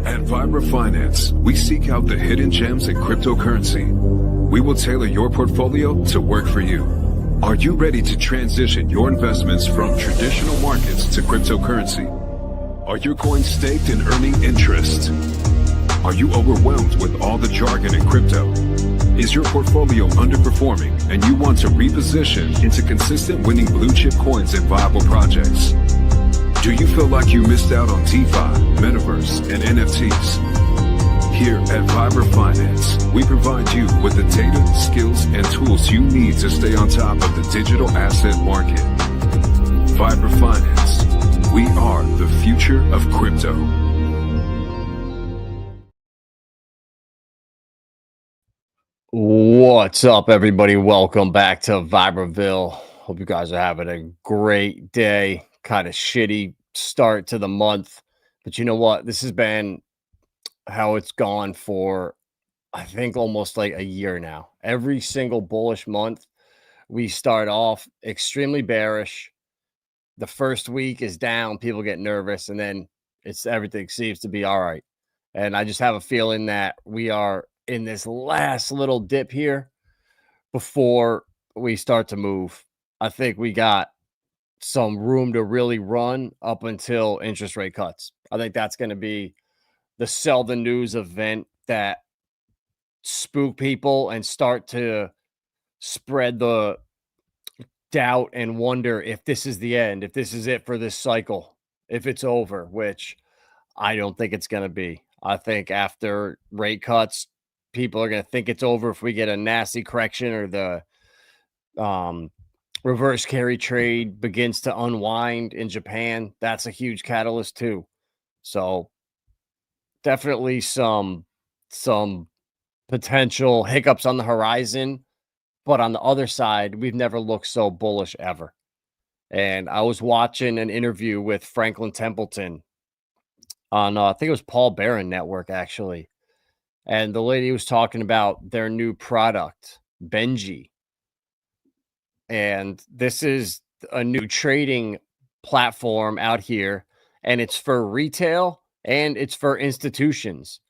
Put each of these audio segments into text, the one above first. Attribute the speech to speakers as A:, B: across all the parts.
A: At Vibra Finance, we seek out the hidden gems in cryptocurrency. We will tailor your portfolio to work for you. Are you ready to transition your investments from traditional markets to cryptocurrency? Are your coins staked and earning interest? Are you overwhelmed with all the jargon in crypto? Is your portfolio underperforming and you want to reposition into consistent winning blue chip coins and viable projects? Do you feel like you missed out on DeFi, Metaverse, and NFTs? Here at Vibra Finance, we provide you with the data, skills, and tools you need to stay on top of the digital asset market. Vibra Finance, we are the future of crypto.
B: What's up, everybody? Welcome back to Vibraville. Hope you guys are having a great day. Kind of shitty start to the month, but you know what? This has been how it's gone for, I think, almost like a year now. Every single bullish month, we start off extremely bearish. The first week is down, people get nervous, and then everything seems to be all right. And I just have a feeling that we are in this last little dip here before we start to move. I think we got some room to really run up until interest rate cuts. I think that's going to be the sell the news event that spook people and start to spread the doubt and wonder if this is the end, if this is it for this cycle, if it's over, which I don't think it's going to be. I think after rate cuts, people are going to think it's over if we get a nasty correction or the reverse carry trade begins to unwind in Japan. That's a huge catalyst too. So definitely some potential hiccups on the horizon. But on the other side, we've never looked so bullish ever. And I was watching an interview with Franklin Templeton on, I think it was Paul Barron Network, actually. And the lady was talking about their new product, Benji. And this is a new trading platform out here, and it's for retail and it's for institutions.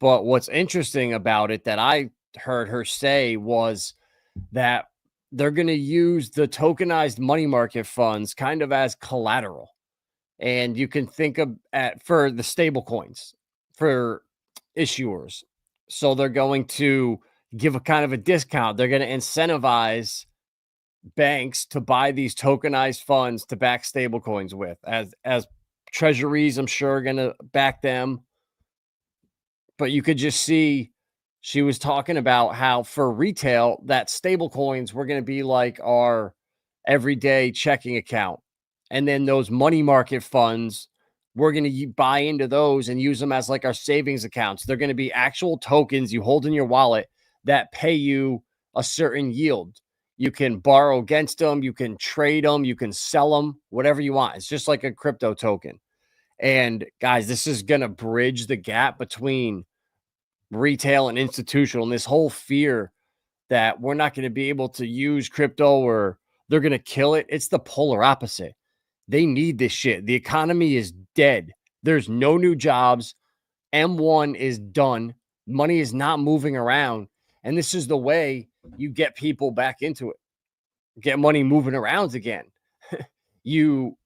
B: But what's interesting about it that I heard her say was that they're going to use the tokenized money market funds kind of as collateral. And you can think of for the stable coins for issuers. So they're going to give a kind of a discount. They're going to incentivize banks to buy these tokenized funds to back stable coins with, as treasuries, I'm sure, are going to back them. But you could just see she was talking about how for retail, that stable coins were going to be like our everyday checking account. And then those money market funds, we're going to buy into those and use them as like our savings accounts. They're going to be actual tokens you hold in your wallet that pay you a certain yield. You can borrow against them. You can trade them. You can sell them, whatever you want. It's just like a crypto token. And guys, this is going to bridge the gap between retail and institutional, and this whole fear that we're not going to be able to use crypto or they're going to kill it. It's the polar opposite. They need this shit. The economy is dead. There's no new jobs. M1 is done. Money is not moving around. And this is the way you get people back into it. Get money moving around again. You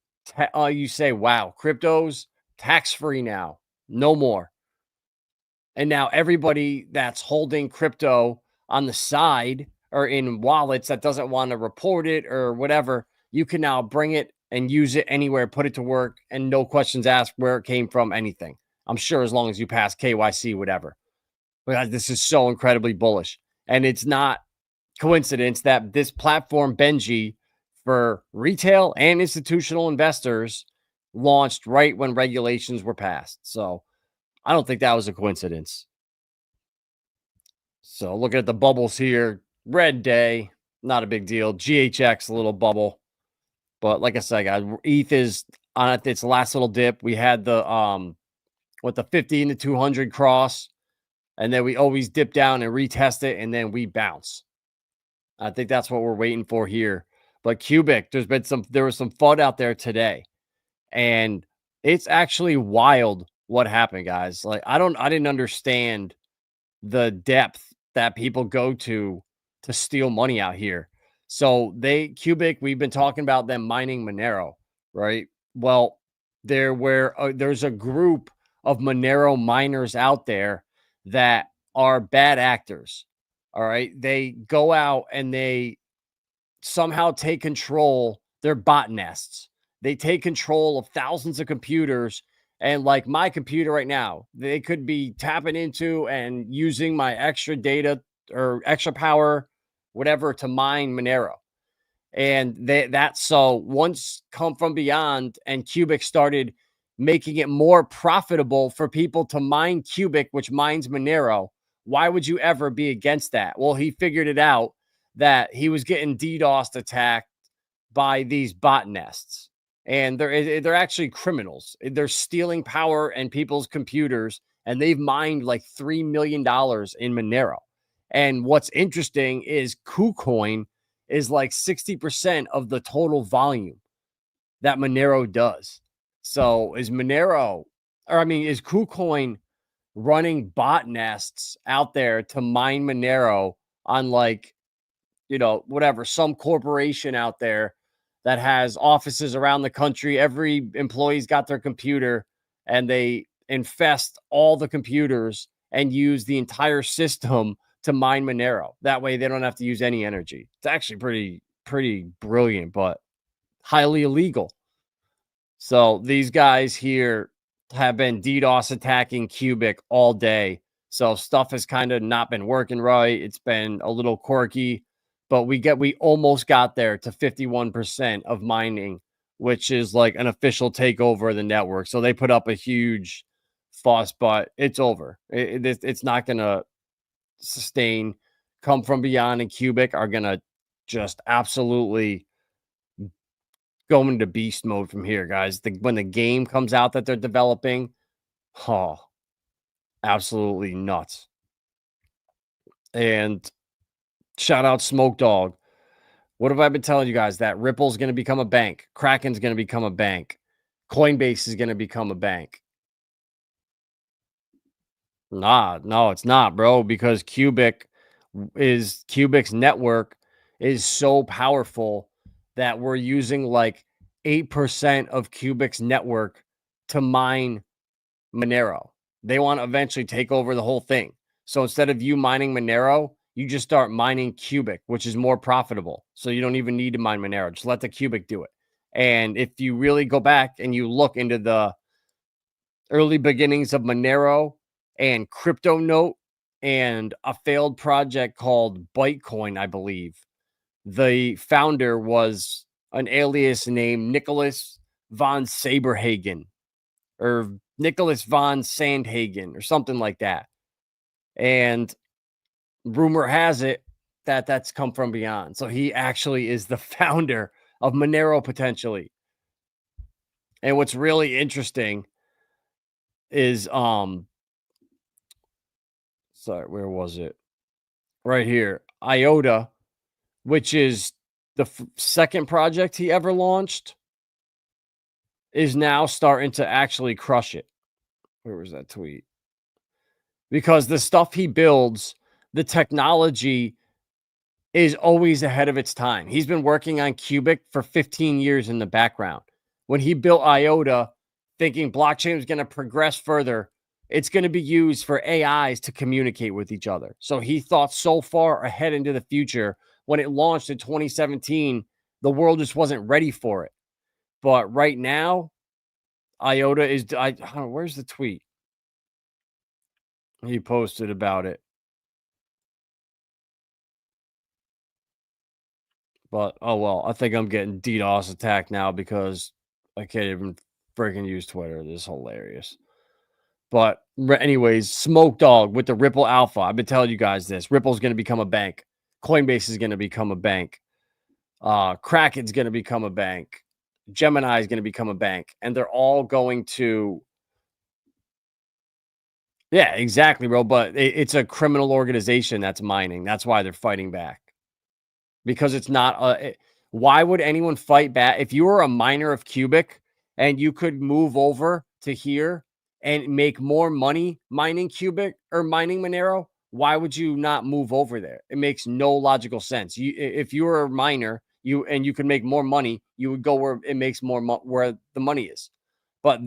B: say, wow, crypto's tax-free now. No more. And now everybody that's holding crypto on the side or in wallets that doesn't want to report it or whatever, you can now bring it and use it anywhere, put it to work, and no questions asked where it came from, anything. I'm sure as long as you pass KYC, whatever. But this is so incredibly bullish. And it's not coincidence that this platform, Benji, for retail and institutional investors launched right when regulations were passed. So I don't think that was a coincidence. So looking at the bubbles here, red day, not a big deal. GHX, a little bubble. But like I said, guys, ETH is on its last little dip. We had the 50 into 200 cross, and then we always dip down and retest it, and then we bounce. I think that's what we're waiting for here. But Qubic, there was some FUD out there today, and it's actually wild what happened, guys. Like, I didn't understand the depth that people go to steal money out here. So Qubic, we've been talking about them mining Monero, right? Well, there's a group of Monero miners out there that are bad actors. All right. They go out and they somehow take control. They're botnests. They take control of thousands of computers. And like my computer right now, they could be tapping into and using my extra data or extra power, whatever, to mine Monero. And so once Come From Beyond and Qubic started making it more profitable for people to mine Qubic, which mines Monero, why would you ever be against that? Well, he figured it out that he was getting DDoS attacked by these bot nests. And they're actually criminals. They're stealing power and people's computers, and they've mined like $3 million in Monero. And what's interesting is KuCoin is like 60% of the total volume that Monero does. So is KuCoin running bot nests out there to mine Monero on like, whatever, some corporation out there that has offices around the country. Every employee's got their computer and they infest all the computers and use the entire system to mine Monero. That way they don't have to use any energy. It's actually pretty brilliant, but highly illegal. So these guys here have been DDoS attacking Qubic all day. So stuff has kind of not been working right. It's been a little quirky, but we almost got there to 51% of mining, which is like an official takeover of the network. So they put up a huge fuss, but it's over. It's not going to sustain. Come From Beyond and Qubic are going to just absolutely go into beast mode from here, guys. When the game comes out that they're developing, absolutely nuts. And shout out Smoke Dog. What have I been telling you guys? That Ripple's going to become a bank. Kraken's going to become a bank. Coinbase is going to become a bank. No, it's not, bro, because Qubic's network is so powerful that we're using like 8% of Qubic's network to mine Monero. They want to eventually take over the whole thing. So instead of you mining Monero, you just start mining Qubic, which is more profitable. So you don't even need to mine Monero. Just let the Qubic do it. And if you really go back and you look into the early beginnings of Monero and CryptoNote and a failed project called Bytecoin, I believe, the founder was an alias named Nicholas von Saberhagen or Nicholas von Sandhagen or something like that. And rumor has it that that's Come From Beyond. So he actually is the founder of Monero potentially. And what's really interesting is sorry, where was it? Right here. IOTA, which is the second project he ever launched, is now starting to actually crush it. Where was that tweet? Because the stuff he builds, the technology is always ahead of its time. He's been working on Qubic for 15 years in the background. When he built IOTA, thinking blockchain was going to progress further, it's going to be used for AIs to communicate with each other. So he thought so far ahead into the future. When it launched in 2017, the world just wasn't ready for it. But right now, IOTA is, where's the tweet? He posted about it. But, oh well, I think I'm getting DDoS attacked now because I can't even freaking use Twitter. This is hilarious. But anyways, Smoke Dog with the Ripple Alpha. I've been telling you guys this. Ripple's going to become a bank. Coinbase is going to become a bank. Kraken's going to become a bank. Gemini is going to become a bank. And they're all going to... Yeah, exactly, bro. But it's a criminal organization that's mining. That's why they're fighting back. Because it's not... why would anyone fight back? If you were a miner of Qubic and you could move over to here and make more money mining Qubic or mining Monero, why would you not move over there? It makes no logical sense. If you were a miner, you could make more money, you would go where it makes more where the money is. But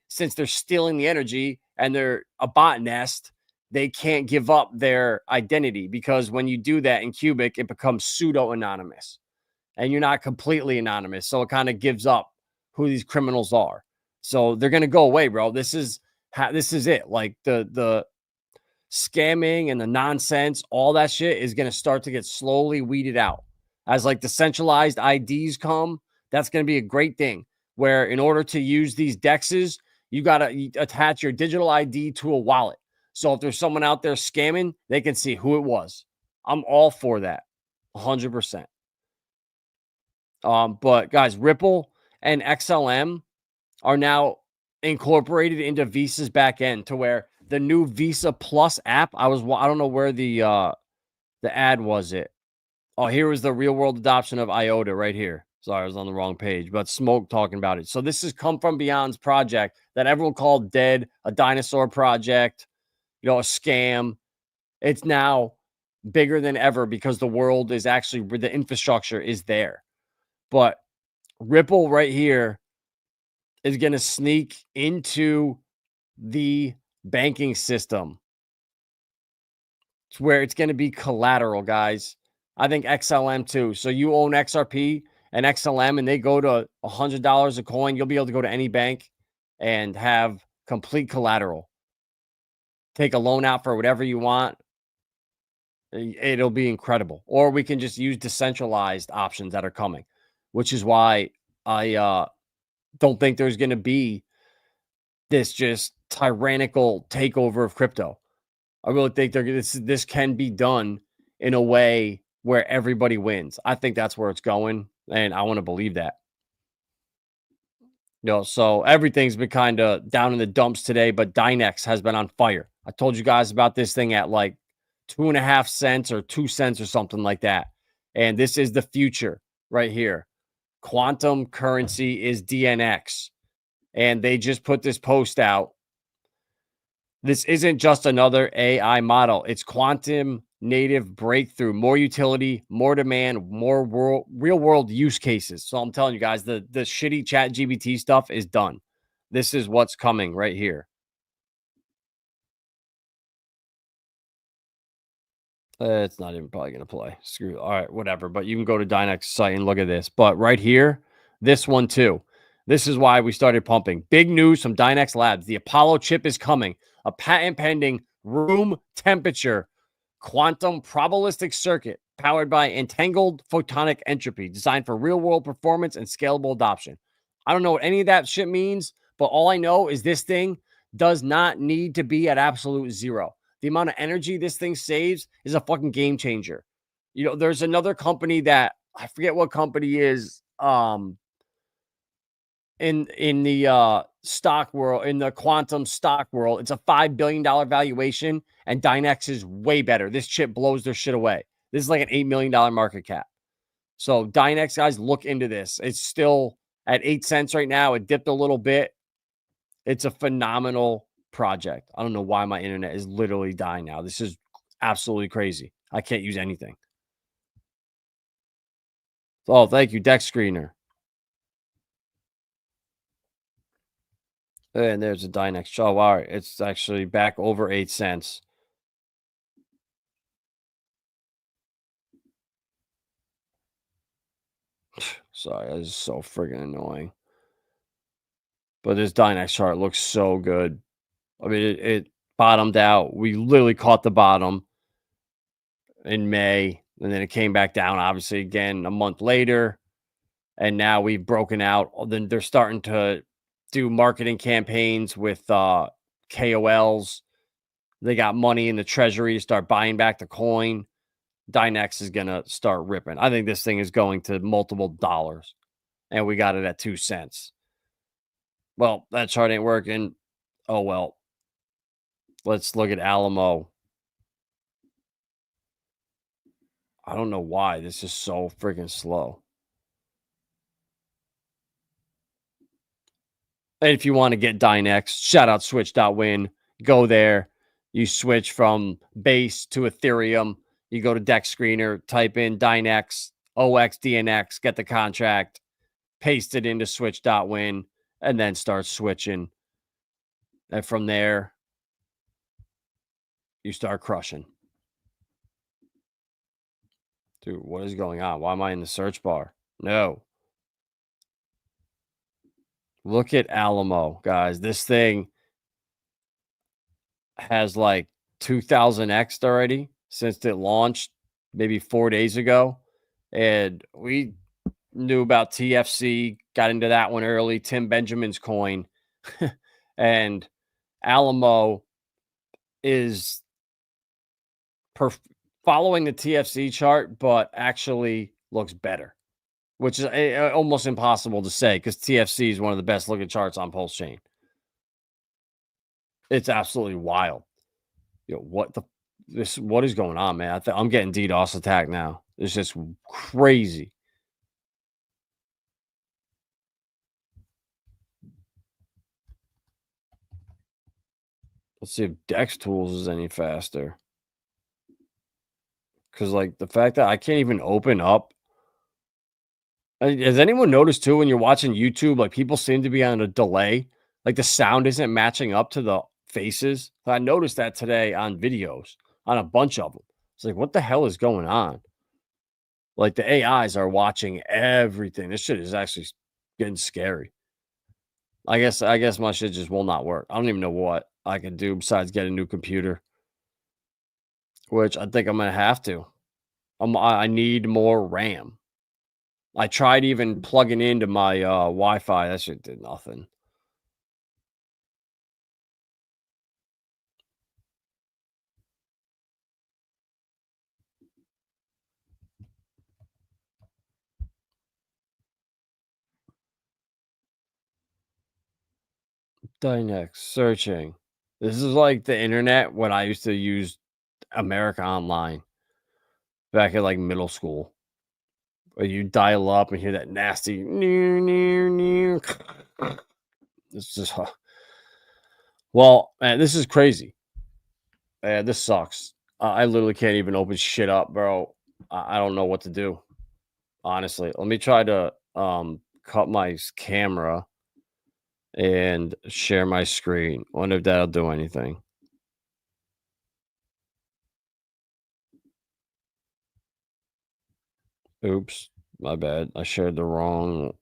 B: since they're stealing the energy and they're a bot nest, they can't give up their identity, because when you do that in Qubic, it becomes pseudo anonymous, and you're not completely anonymous. So it kind of gives up who these criminals are. So they're gonna go away, bro. This is it. Like the scamming and the nonsense, all that shit is gonna start to get slowly weeded out as like the centralized IDs come. That's gonna be a great thing. Where in order to use these dexes, you gotta attach your digital ID to a wallet. So if there's someone out there scamming, they can see who it was. I'm all for that, 100%. But guys, Ripple and XLM are now incorporated into Visa's back end, to where the new Visa Plus app, I don't know where the ad was it. Oh, here was the real world adoption of IOTA right here. Sorry, I was on the wrong page, but Smoke talking about it. So this has come from Beyond's project that everyone called dead, a dinosaur project, a scam. It's now bigger than ever because the world is actually, the infrastructure is there. But Ripple right here is going to sneak into the banking system. It's where it's going to be collateral, guys. I think XLM too. So you own XRP and XLM and they go to $100 a coin, you'll be able to go to any bank and have complete collateral. Take a loan out for whatever you want. It'll be incredible. Or we can just use decentralized options that are coming, which is why I don't think there's going to be this just tyrannical takeover of crypto. I really think this can be done in a way where everybody wins. I think that's where it's going, and I want to believe that. So everything's been kind of down in the dumps today, but Dynex has been on fire. I told you guys about this thing at like 2.5 cents or 2 cents or something like that. And this is the future right here. Quantum currency is DNX. And they just put this post out. This isn't just another AI model. It's quantum native breakthrough, more utility, more demand, more real world use cases. So I'm telling you guys, the shitty ChatGPT stuff is done. This is what's coming right here. It's not even probably going to play. Screw it. All right, whatever. But you can go to Dynex site and look at this. But right here, this one too. This is why we started pumping. Big news from Dynex Labs. The Apollo chip is coming. A patent pending room temperature quantum probabilistic circuit powered by entangled photonic entropy, designed for real world performance and scalable adoption. I don't know what any of that shit means, but all I know is this thing does not need to be at absolute zero. The amount of energy this thing saves is a fucking game changer. There's another company that I forget what company is in the stock world, in the quantum stock world. It's a $5 billion valuation, and Dynex is way better. This chip blows their shit away. This is like an $8 million market cap. So Dynex, guys, look into this. It's still at 8 cents right now. It dipped a little bit. It's a phenomenal project. I don't know why my internet is literally dying now. This is absolutely crazy. I can't use anything. Oh, thank you, Deck Screener. And there's a Dynex. Oh, all right. It's actually back over 8 cents. Sorry, that is so friggin' annoying. But this Dynex chart looks so good. I mean, it bottomed out. We literally caught the bottom in May, and then it came back down, obviously, again a month later. And now we've broken out. Then they're starting to do marketing campaigns with KOLs. They got money in the treasury to start buying back the coin. Dynex is going to start ripping. I think this thing is going to multiple dollars. And we got it at 2 cents. Well, that chart ain't working. Oh, well. Let's look at Alamo. I don't know why this is so freaking slow. And if you want to get Dynex, shout out switch.win. Go there. You switch from base to Ethereum. You go to Dex Screener, type in Dynex, OX, DNX, get the contract, paste it into switch.win, and then start switching. And from there, you start crushing. Dude, what is going on? Why am I in the search bar? No. Look at Alamo, guys. This thing has like 2000x already since it launched maybe 4 days ago. And we knew about TFC, got into that one early, Tim Benjamin's coin. And Alamo is following the TFC chart, but actually looks better, which is almost impossible to say because TFC is one of the best looking charts on PulseChain. It's absolutely wild. What is going on, man? I'm getting DDoS attack now. It's just crazy. Let's see if Dex Tools is any faster. Because, like, the fact that I can't even open up. Has anyone noticed, too, when you're watching YouTube, like, people seem to be on a delay? Like, the sound isn't matching up to the faces. I noticed that today on videos, on a bunch of them. It's like, what the hell is going on? Like, the AIs are watching everything. This shit is actually getting scary. I guess my shit just will not work. I don't even know what I can do besides get a new computer, which I think I'm gonna have to. I need more RAM. I tried even plugging into my Wi-Fi. That shit did nothing. Dynex searching. This is like the internet when I used to use America Online back in like middle school. Where you dial up and hear that nasty near. It's just well, man, this is crazy. Man, this sucks. I literally can't even open shit up, bro. I don't know what to do. Honestly, let me try to cut my camera and share my screen. Wonder if that'll do anything. Oops, my bad. I shared the wrong.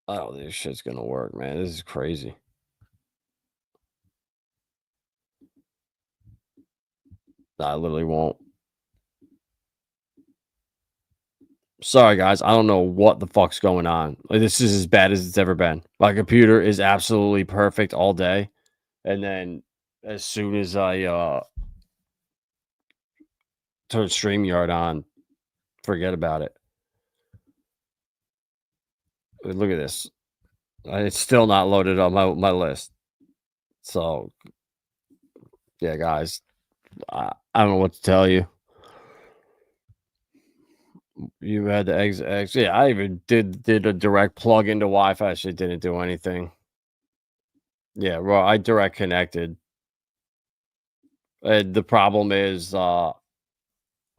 B: Oh, this shit's gonna work, man. This is crazy. I literally won't. Sorry, guys. I don't know what the fuck's going on. Like, this is as bad as it's ever been. My computer is absolutely perfect all day. And then as soon as I turn StreamYard on, forget about it. Look at this. It's still not loaded on my list. So, yeah, guys, I don't know what to tell you. You had the exit. Yeah, I even did a direct plug into Wi-Fi. Shit didn't do anything. Yeah, well, I direct connected. The problem is I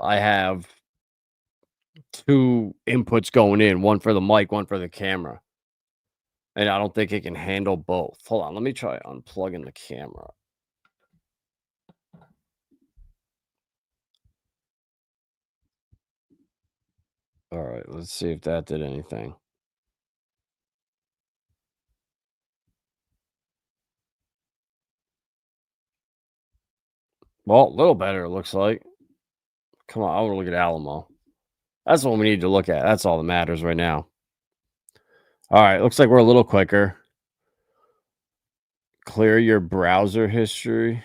B: have two inputs going in, one for the mic, one for the camera. And I don't think it can handle both. Hold on, let me try unplugging the camera. All right, let's see if that did anything. Well, a little better, it looks like. Come on, I want to look at Alamo. That's what we need to look at. That's all that matters right now. All right, looks like we're a little quicker. Clear your browser history.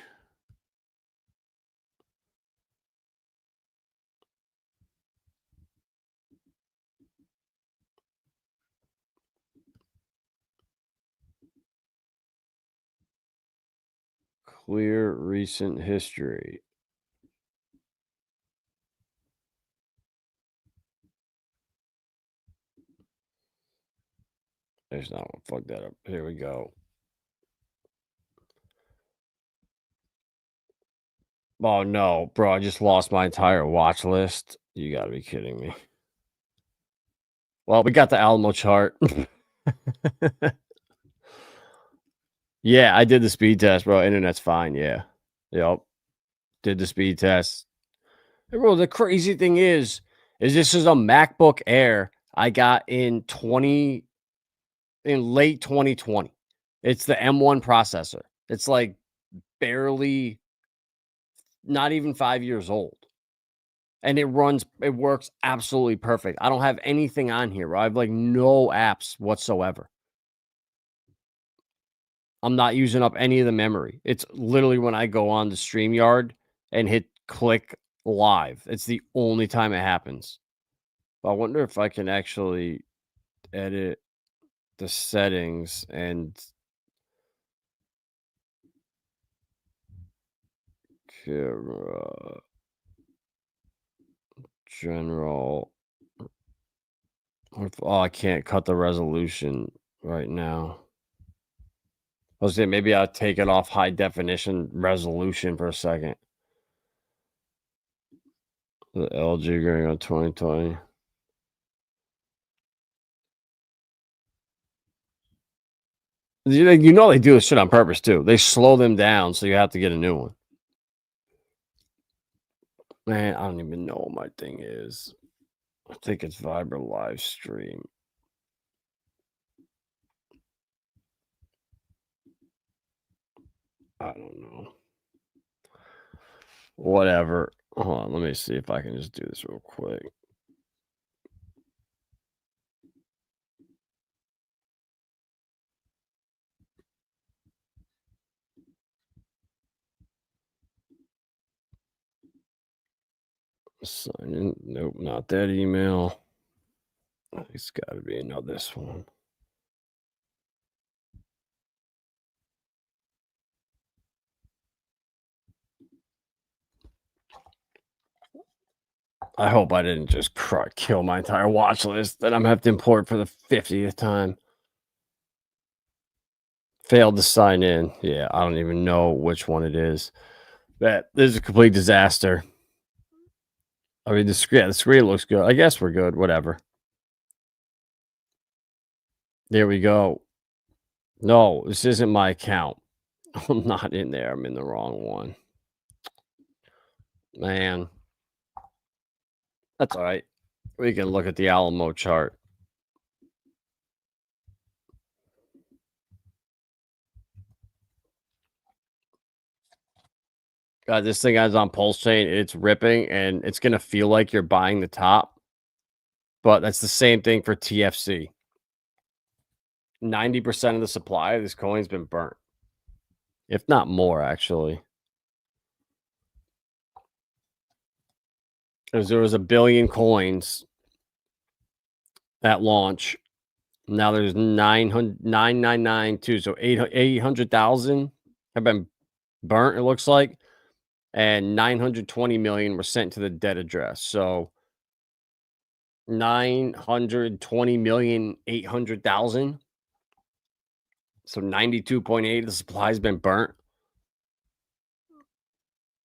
B: Clear recent history. There's not one. Fuck that up. Here we go. Oh no, bro! I just lost my entire watch list. You gotta be kidding me. Well, we got the Alamo chart. Yeah, I did the speed test, bro. Internet's fine. Yeah. Yep. Did the speed test. Hey, bro, the crazy thing is this is a MacBook Air I got in late 2020. It's the M1 processor. It's like barely not even 5 years old. And it works absolutely perfect. I don't have anything on here, bro. I have like no apps whatsoever. I'm not using up any of the memory. It's literally when I go on the StreamYard and hit click live. It's the only time it happens. But I wonder if I can actually edit the settings and camera general. Oh, I can't cut the resolution right now. I was saying maybe I'll take it off high definition resolution for a second. The LG going on 2020. You know they do this shit on purpose too. They slow them down so you have to get a new one. Man, I don't even know what my thing is. I think it's Vibra live stream. I don't know. Whatever. Hold on, let me see if I can just do this real quick. Sign in. Nope, not that email. It's got to be another this one. I hope I didn't just kill my entire watch list that I'm have to import for the 50th time. Failed to sign in. Yeah, I don't even know which one it is. This is a complete disaster. I mean, the screen looks good. I guess we're good. Whatever. There we go. No, this isn't my account. I'm not in there. I'm in the wrong one. Man. That's all right. We can look at the Alamo chart. God, this thing is on PulseChain. It's ripping, and it's going to feel like you're buying the top. But that's the same thing for TFC. 90% of the supply of this coin's been burnt. If not more, actually. Because there was 1 billion coins at launch. Now there's 999.2. So 800,000 have been burnt, it looks like. And 920 million were sent to the dead address. So 920,800,000. So 92.8 of the supply has been burnt.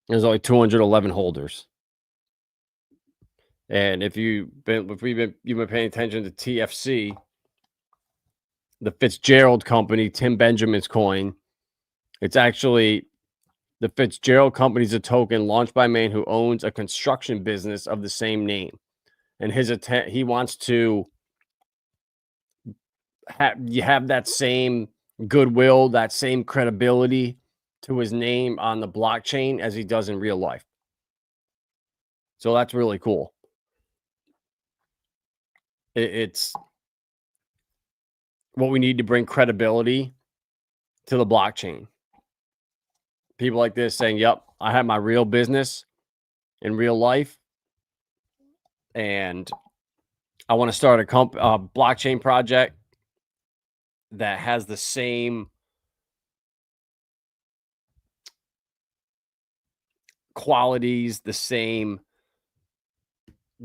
B: There's only 211 holders. And if you've been paying attention to TFC, the Fitzgerald company, Tim Benjamin's coin, it's actually the Fitzgerald Company's a token launched by a man who owns a construction business of the same name. And he wants to have that same goodwill, that same credibility to his name on the blockchain as he does in real life. So that's really cool. It's what we need to bring credibility to the blockchain. People like this saying, yep, I have my real business in real life, and I want to start a blockchain project that has the same qualities, the same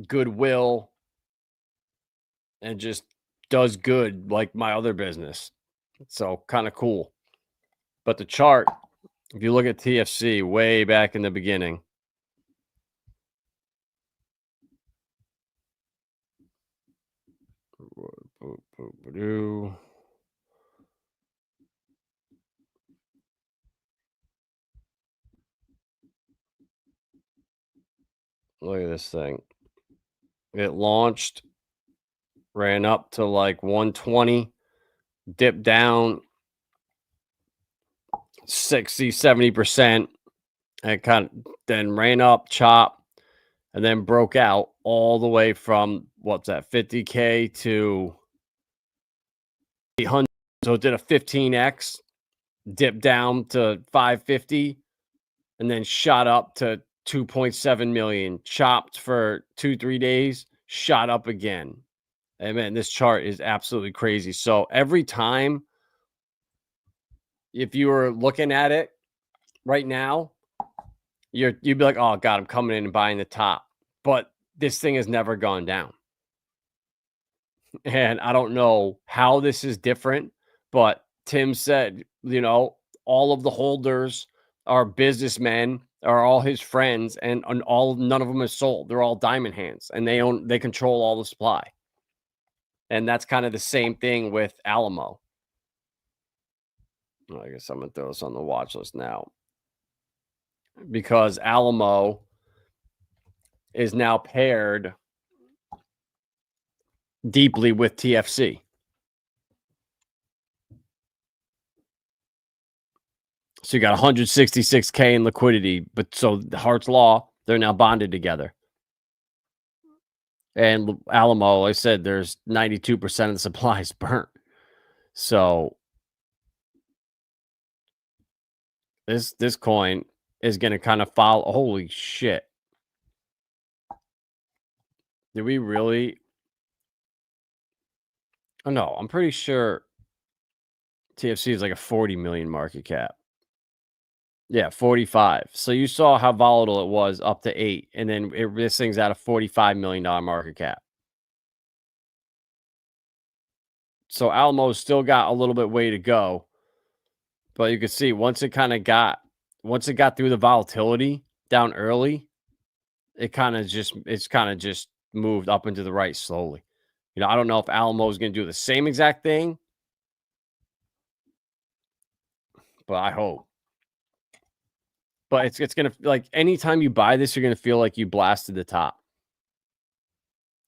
B: goodwill, and just does good like my other business. So kind of cool. But the chart, if you look at TFC way back in the beginning, look at this thing. It launched, ran up to like 120, dipped down 60, 70%, and kind of then ran up, chop, and then broke out all the way from what's that, 50K to 800. So it did a 15x, dipped down to 550, and then shot up to 2.7 million, chopped for 2-3 days, shot up again. And man, this chart is absolutely crazy. So every time, if you were looking at it right now, you'd be like, oh God, I'm coming in and buying the top. But this thing has never gone down. And I don't know how this is different, but Tim said, you know, all of the holders are businessmen, are all his friends, and none of them is sold. They're all diamond hands, and they control all the supply. And that's kind of the same thing with Alamo. Well, I guess I'm gonna throw this on the watch list now, because Alamo is now paired deeply with TFC. So you got 166K in liquidity, but so Hart's Law, they're now bonded together. And Alamo, I said, there's 92% of the supply is burnt. So this coin is going to kind of follow. Holy shit. Did we really? Oh, no, I'm pretty sure TFC is like a 40 million market cap. Yeah, 45. So you saw how volatile it was up to 8. And then this thing's at a $45 million market cap. So Alamo's still got a little bit way to go. But you can see once it got through the volatility down early, it's kind of just moved up into the right slowly. You know, I don't know if Alamo is going to do the same exact thing, but I hope. But it's going to, like, anytime you buy this, you're going to feel like you blasted the top.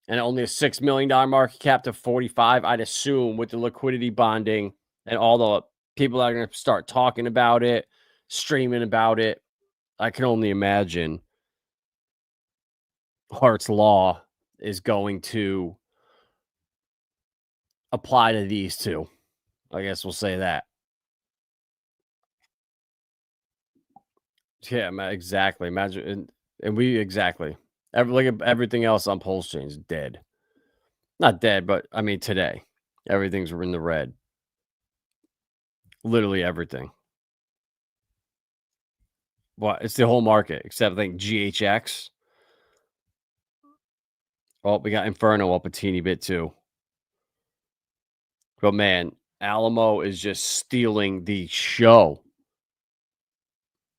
B: And only a $6 million market cap to 45, I'd assume, with the liquidity bonding and all the people that are going to start talking about it, streaming about it. I can only imagine Hart's Law is going to apply to these two. I guess we'll say that. Yeah, exactly. Imagine, and we exactly. Look at everything else on PulseChain is dead. Not dead, but I mean today, everything's in the red. Literally everything. Well, it's the whole market except I think GHX. Oh, we got Inferno up a teeny bit too. But man, Alamo is just stealing the show.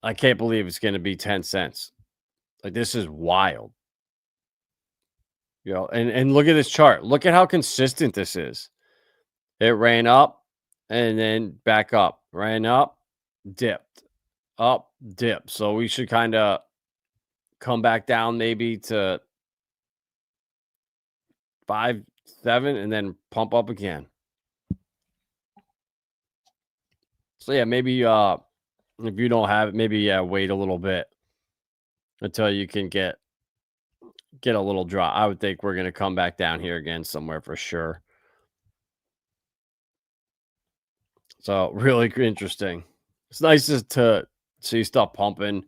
B: I can't believe it's going to be 10 cents. Like, this is wild. You know, and look at this chart. Look at how consistent this is. It ran up and then back up. Ran up, dipped. Up, dip. So we should kind of come back down maybe to 5, 7, and then pump up again. So yeah, maybe if you don't have it, maybe wait a little bit until you can get a little drop. I would think we're going to come back down here again somewhere for sure. So really interesting. It's nice to see stuff pumping,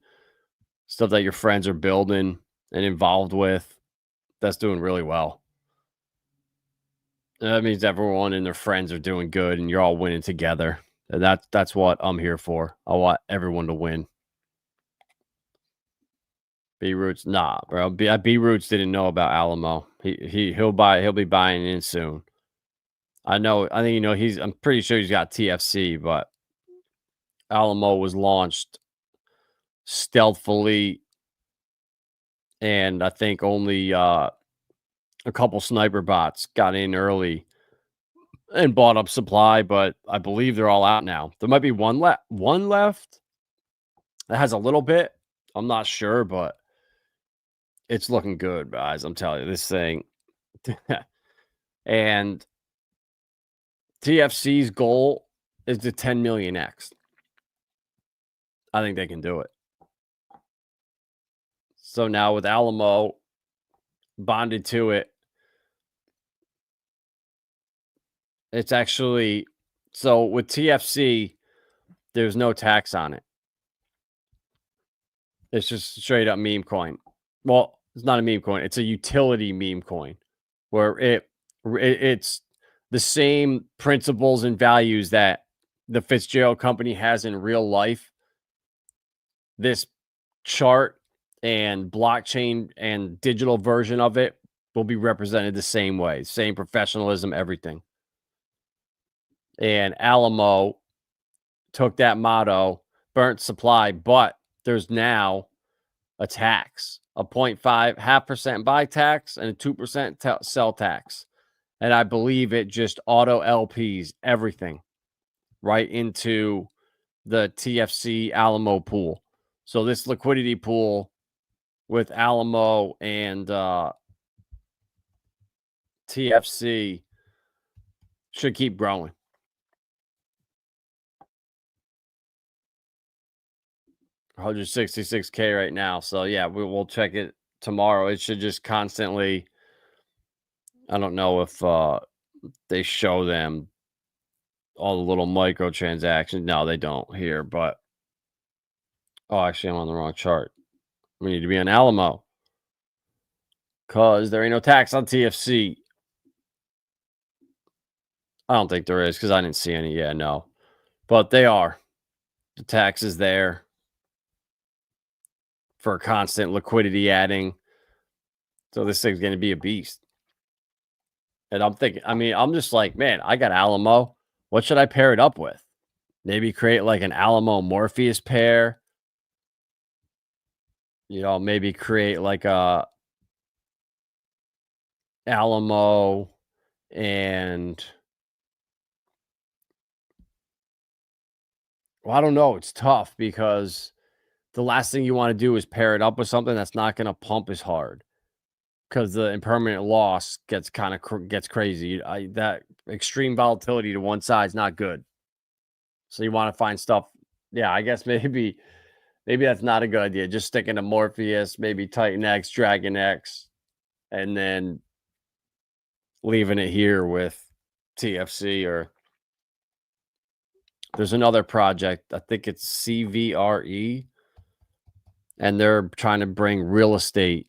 B: stuff that your friends are building and involved with. That's doing really well. That means everyone and their friends are doing good and you're all winning together. And that's what I'm here for. I want everyone to win. B-Roots, nah, bro. B-Roots didn't know about Alamo. He'll be buying in soon. I think you know I'm pretty sure he's got TFC, but Alamo was launched stealthily, and I think only a couple sniper bots got in early and bought up supply, but I believe they're all out now. There might be one left that has a little bit. I'm not sure, but it's looking good, guys. I'm telling you, this thing. And TFC's goal is to 10 million X. I think they can do it. So now with Alamo bonded to it, it's actually, so with TFC, there's no tax on it. It's just straight up meme coin. Well, it's not a meme coin. It's a utility meme coin where it's the same principles and values that the Fitzgerald company has in real life. This chart and blockchain and digital version of it will be represented the same way, same professionalism, everything. And Alamo took that motto, burnt supply, but there's now a tax, a 0.5% buy tax and a 2% sell tax. And I believe it just auto LPs everything right into the TFC Alamo pool. So this liquidity pool with Alamo and TFC should keep growing. $166K right now. So yeah, we'll check it tomorrow. It should just constantly, I don't know if they show them all the little micro transactions. No, they don't here, but actually I'm on the wrong chart. We need to be on Alamo because there ain't no tax on TFC. I don't think there is because I didn't see any. Yeah, no, but they are. The tax is there for constant liquidity adding. So this thing's going to be a beast. And I'm thinking, I'm just like, man, I got Alamo. What should I pair it up with? Maybe create like an Alamo Morpheus pair. You know, maybe create like a Alamo and, well, I don't know. It's tough because the last thing you want to do is pair it up with something that's not going to pump as hard because the impermanent loss gets gets crazy. That extreme volatility to one side is not good. So you want to find stuff. Yeah, I guess maybe that's not a good idea. Just sticking to Morpheus, maybe Titan X, Dragon X, and then leaving it here with TFC. Or there's another project, I think it's CVRE, and they're trying to bring real estate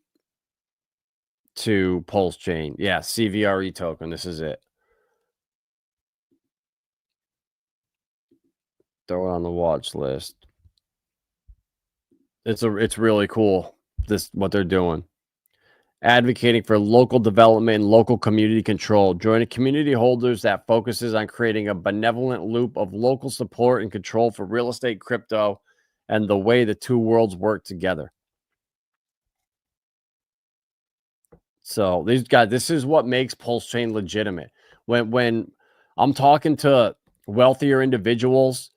B: to PulseChain. Yeah, CVRE token. This is it. Throw it on the watch list. It's really cool. What they're doing. Advocating for local development and local community control. Join a community holders that focuses on creating a benevolent loop of local support and control for real estate, crypto, and the way the two worlds work together. So these guys, this is what makes PulseChain legitimate. When I'm talking to wealthier individuals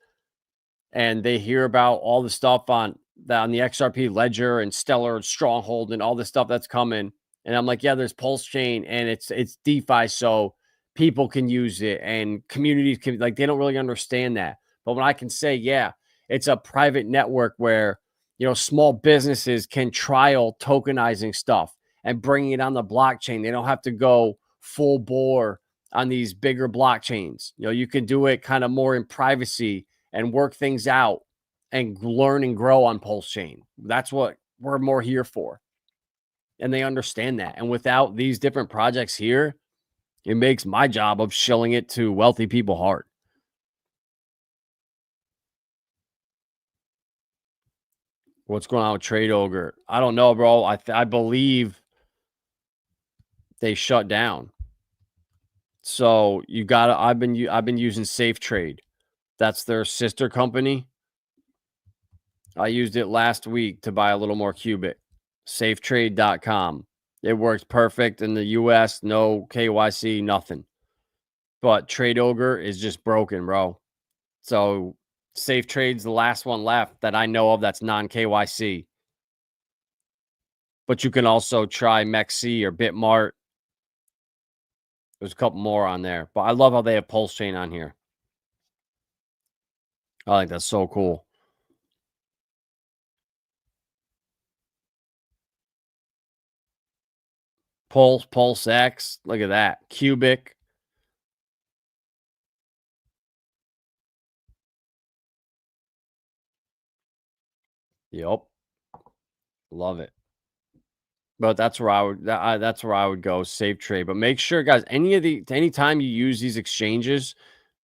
B: and they hear about all the stuff on the XRP Ledger and Stellar and Stronghold and all this stuff that's coming, and I'm like, yeah, there's PulseChain and it's DeFi, so people can use it and communities can, like, they don't really understand that. But when I can say, yeah, it's a private network where, you know, small businesses can trial tokenizing stuff and bringing it on the blockchain. They don't have to go full bore on these bigger blockchains. You know, you can do it kind of more in privacy and work things out and learn and grow on PulseChain. That's what we're more here for. And they understand that. And without these different projects here, it makes my job of shilling it to wealthy people hard. What's going on with Trade Ogre? I don't know, bro. I believe they shut down. So you gotta. I've been using Safe Trade. That's their sister company. I used it last week to buy a little more Qubic. Safetrade.com. It works perfect in the US. No KYC, nothing. But Trade Ogre is just broken, bro. So Safe Trade's the last one left that I know of that's non KYC. But you can also try MEXC or Bitmart. There's a couple more on there. But I love how they have PulseChain on here. I think that's so cool. PulseX. Look at that. Qubic. Yep. Love it. But that's where that's where I would go, Safe Trade. But make sure, guys, anytime you use these exchanges,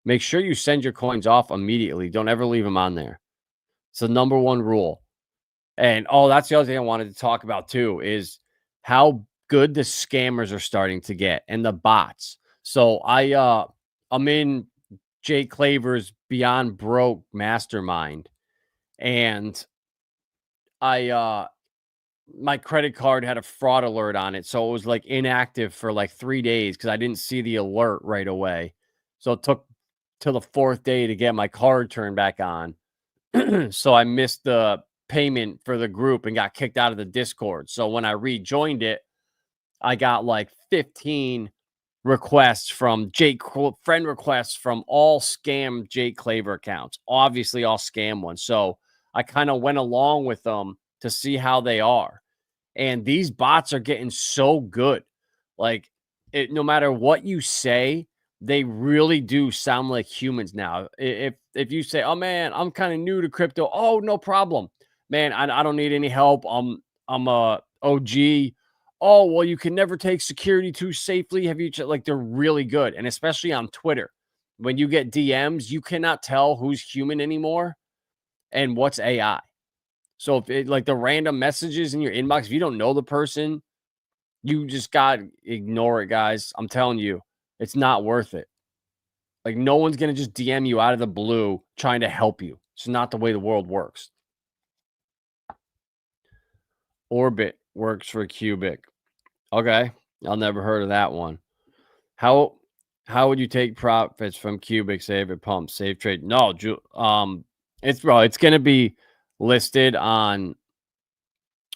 B: make sure you send your coins off immediately. Don't ever leave them on there. It's the number one rule. And that's the other thing I wanted to talk about too, is how good the scammers are starting to get and the bots. So I'm in Jay Claver's Beyond Broke mastermind, and my credit card had a fraud alert on it. So it was like inactive for like 3 days because I didn't see the alert right away. So it took till the 4th day to get my card turned back on. So I missed the payment for the group and got kicked out of the Discord. So when I rejoined it, I got like 15 requests from friend requests from all scam Jake Claver accounts, obviously all scam ones. So I kind of went along with them to see how they are. And these bots are getting so good. Like, no matter what you say, they really do sound like humans now. If you say, "Oh man, I'm kind of new to crypto," oh no problem, man. I don't need any help. I'm a OG. Oh well, you can never take security too safely. Have you like they're really good, and especially on Twitter, when you get DMs, you cannot tell who's human anymore and what's AI. So if it, like the random messages in your inbox, if you don't know the person, you just got to ignore it, guys. I'm telling you, it's not worth it. Like no one's going to just DM you out of the blue trying to help you. It's not the way the world works. Orbit works for Qubic. Okay. I'll never heard of that one. How would you take profits from Qubic, say if it pumps, Safe Trade? No, it's going to be listed on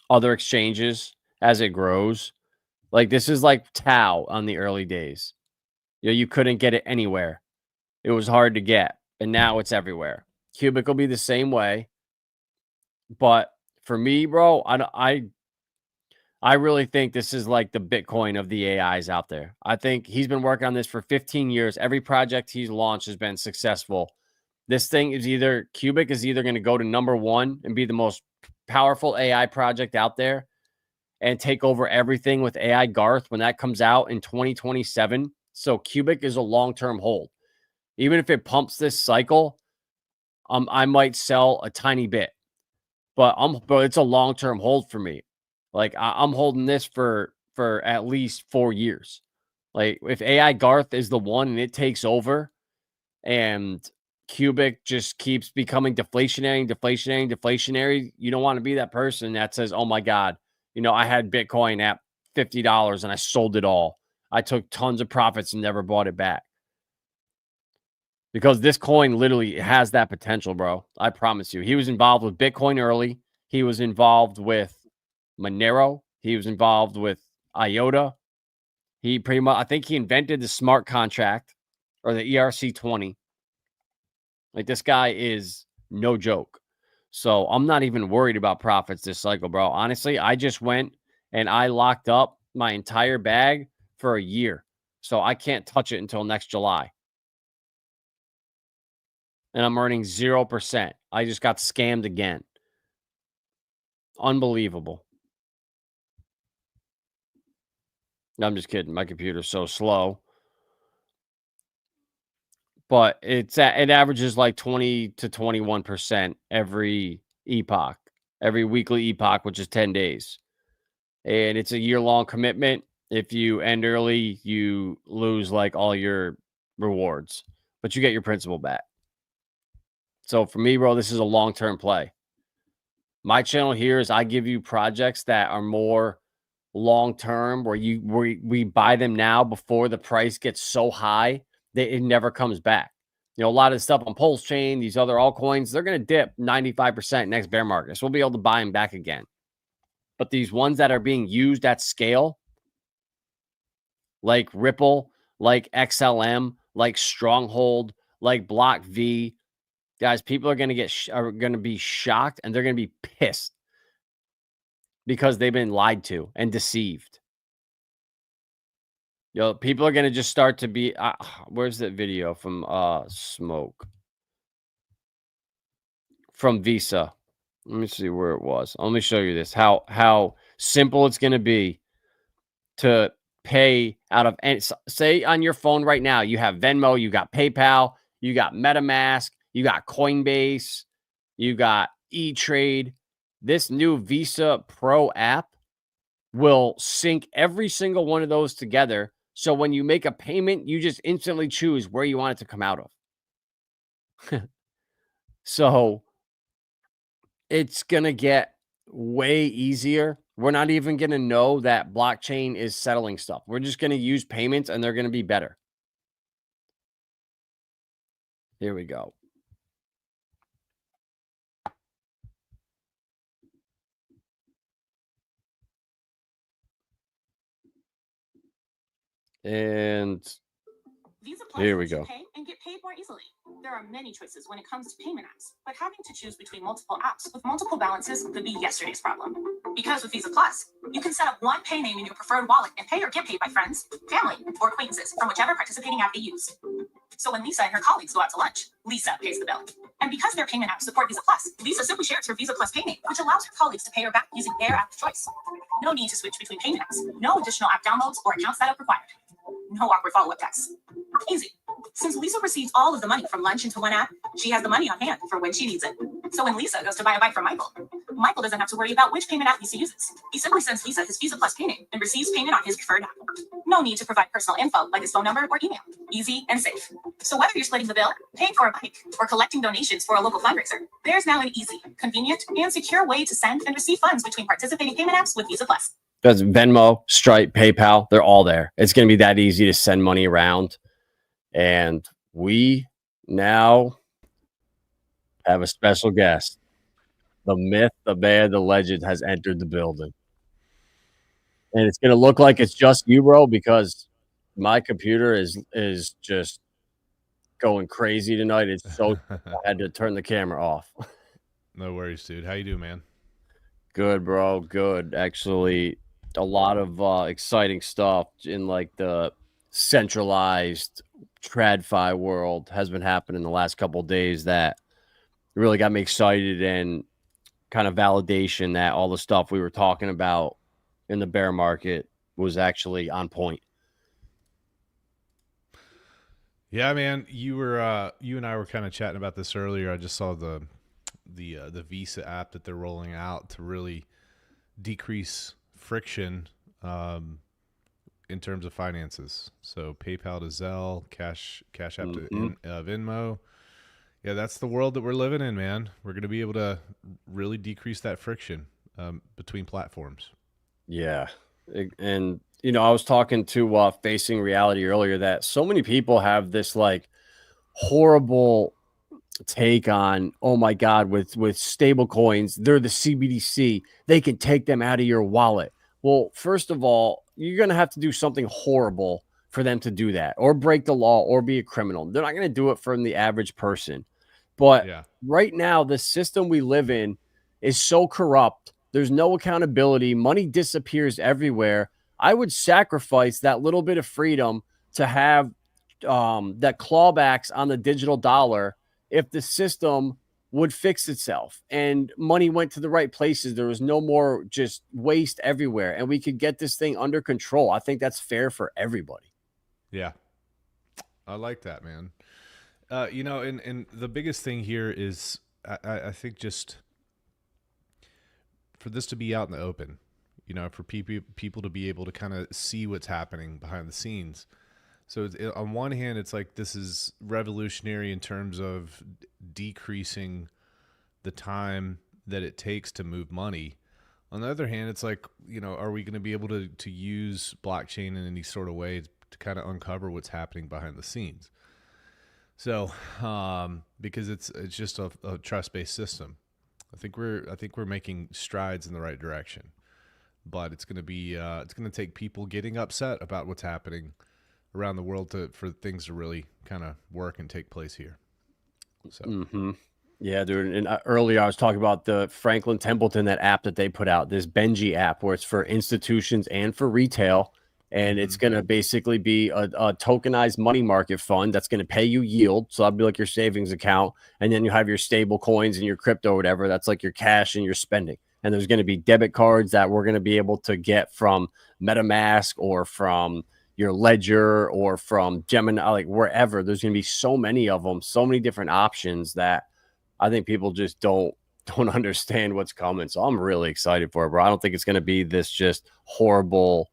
B: other exchanges as it grows. Like this is like Tau on the early days. You couldn't get it anywhere. It was hard to get, and now it's everywhere. Qubic will be the same way. But for me, bro, I really think this is like the Bitcoin of the AIs out there. I think he's been working on this for 15 years. Every project he's launched has been successful. This thing is Qubic is either going to go to number one and be the most powerful AI project out there and take over everything with AI Garth when that comes out in 2027. So Qubic is a long-term hold. Even if it pumps this cycle, I might sell a tiny bit, but it's a long-term hold for me. Like I'm holding this for at least 4 years. Like if AI Garth is the one and it takes over and Qubic just keeps becoming deflationary, you don't want to be that person that says, "Oh my God, I had Bitcoin at $50 and I sold it all. I took tons of profits and never bought it back." Because this coin literally has that potential, bro. I promise you. He was involved with Bitcoin early. He was involved with Monero. He was involved with IOTA. He pretty much, I think he invented the smart contract or the ERC20. Like this guy is no joke. So I'm not even worried about profits this cycle, bro. Honestly, I just went and I locked up my entire bag for a year. So I can't touch it until next July. And I'm earning 0%. I just got scammed again. Unbelievable. I'm just kidding. My computer's so slow. But it averages like 20 to 21% every epoch. every weekly epoch, which is 10 days. And it's a year-long commitment. If you end early, you lose like all your rewards, but you get your principal back. So for me, bro, this is a long-term play. My channel here is I give you projects that are more long-term, where we buy them now before the price gets so high that it never comes back. You know, a lot of stuff on PulseChain, these other altcoins, they're going to dip 95% next bear market. So we'll be able to buy them back again. But these ones that are being used at scale, like Ripple, like XLM, like Stronghold, like Block V, guys, people are going to be shocked, and they're going to be pissed because they've been lied to and deceived. You know, people are going to just start to be, where's that video from Smoke? From Visa. Let me see where it was. Let me show you this. How simple it's going to be to pay out of, and say on your phone right now, you have Venmo, you got PayPal, you got MetaMask, you got Coinbase, you got E-Trade. This new Visa Pro app will sync every single one of those together. So when you make a payment, you just instantly choose where you want it to come out of. So it's going to get way easier. We're not even going to know that blockchain is settling stuff. We're just going to use payments, and they're going to be better. Here we go. And here we go.
C: Pay and get paid more easily. There are many choices when it comes to payment apps, but having to choose between multiple apps with multiple balances could be yesterday's problem. Because with Visa Plus, you can set up one pay name in your preferred wallet and pay or get paid by friends, family, or acquaintances from whichever participating app they use. So when Lisa and her colleagues go out to lunch, Lisa pays the bill. And because their payment apps support Visa Plus, Lisa simply shares her Visa Plus pay name, which allows her colleagues to pay her back using their app of choice. No need to switch between payment apps. No additional app downloads or account setup required. No awkward follow-up texts. Easy. Since Lisa receives all of the money from lunch into one app, she has the money on hand for when she needs it. So when Lisa goes to buy a bike from Michael, Michael doesn't have to worry about which payment app Lisa uses. He simply sends Lisa his Visa Plus pay name and receives payment on his preferred app. No need to provide personal info like his phone number or email. Easy and safe. So whether you're splitting the bill, paying for a bike, or collecting donations for a local fundraiser, there's now an easy, convenient, and secure way to send and receive funds between participating payment apps with Visa Plus.
B: That's Venmo, Stripe, PayPal. They're all there. It's going to be that easy to send money around. And we now have a special guest. The myth, the man, the legend has entered the building. And it's going to look like it's just you, bro, because my computer is just going crazy tonight. It's so I had to turn the camera off.
D: No worries, dude. How you doing, man?
B: Good, bro. Good. Actually, a lot of exciting stuff in like the centralized TradFi world has been happening the last couple of days that really got me excited, and kind of validation that all the stuff we were talking about in the bear market was actually on point.
D: Yeah, man. You and I were kind of chatting about this earlier. I just saw the Visa app that they're rolling out to really decrease friction in terms of finances. So PayPal to Zelle, Cash App to Venmo. Yeah, that's the world that we're living in, man. We're going to be able to really decrease that friction between platforms.
B: Yeah. And, you know, I was talking to Facing Reality earlier that so many people have this like horrible take on, oh my God, with stable coins, they're the CBDC. They can take them out of your wallet. Well, first of all, you're going to have to do something horrible for them to do that, or break the law, or be a criminal. They're not going to do it from the average person. But right now, the system we live in is so corrupt. There's no accountability. Money disappears everywhere. I would sacrifice that little bit of freedom to have that clawbacks on the digital dollar if the system would fix itself and money went to the right places. There was no more just waste everywhere, and we could get this thing under control. I think that's fair for everybody.
D: Yeah. I like that, man. And the biggest thing here is I think just for this to be out in the open, you know, for people to be able to kind of see what's happening behind the scenes. So on one hand, it's like this is revolutionary in terms of decreasing the time that it takes to move money. On the other hand, it's like, you know, are we going to be able to use blockchain in any sort of way to kind of uncover what's happening behind the scenes? So, because it's just a trust-based system, I think we're making strides in the right direction, but it's going to be it's going to take people getting upset about what's happening around the world for things to really kind of work and take place here. So.
B: Yeah, dude. And earlier I was talking about the Franklin Templeton, that app that they put out, this Benji app, where it's for institutions and for retail. And it's going to basically be a tokenized money market fund that's going to pay you yield. So that'll be like your savings account. And then you have your stable coins and your crypto or whatever. That's like your cash and your spending. And there's going to be debit cards that we're going to be able to get from MetaMask or from your Ledger or from Gemini, like wherever. There's going to be so many of them, so many different options that I think people just don't understand what's coming. So I'm really excited for it, bro. I don't think it's going to be this just horrible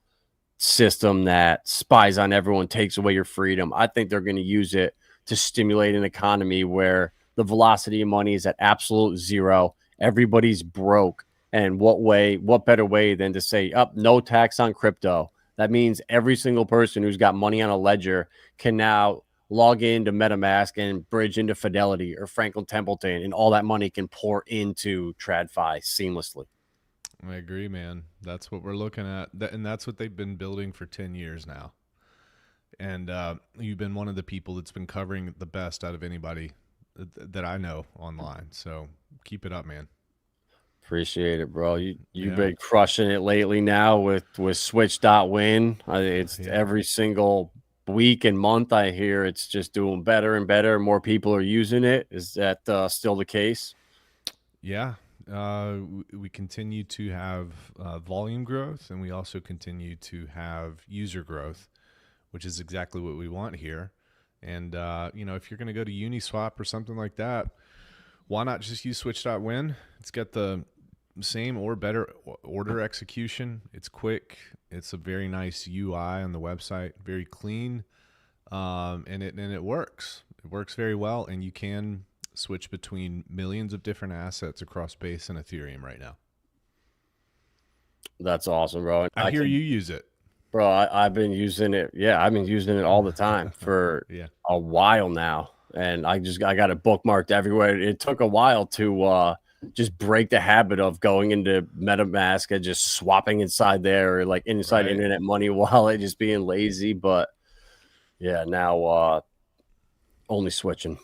B: system that spies on everyone, takes away your freedom. I think they're going to use it to stimulate an economy where the velocity of money is at absolute zero. Everybody's broke. And what better way than to say, no tax on crypto? That means every single person who's got money on a ledger can now log into MetaMask and bridge into Fidelity or Franklin Templeton, and all that money can pour into TradFi seamlessly.
D: I agree, man. That's what we're looking at. And that's what they've been building for 10 years now. And you've been one of the people that's been covering the best out of anybody that I know online. So keep it up, man.
B: Appreciate it, bro. You've been crushing it lately now with Switch.win. It's every single week and month I hear it's just doing better and better. More people are using it. Is that still the case?
D: Yeah. We continue to have volume growth, and we also continue to have user growth, which is exactly what we want here. And, you know, if you're going to go to Uniswap or something like that, why not just use Switch.win? It's got the same or better order execution. It's quick. It's a very nice UI on the website, very clean, and it works. It works very well, and you can switch between millions of different assets across Base and Ethereum right now.
B: That's awesome, bro.
D: I hear you use it.
B: Bro, I've been using it. Yeah, I've been using it all the time for a while now. And I got it bookmarked everywhere. It took a while to just break the habit of going into MetaMask and just swapping inside there, or like inside Internet Money Wallet, just being lazy. But yeah, now only switching.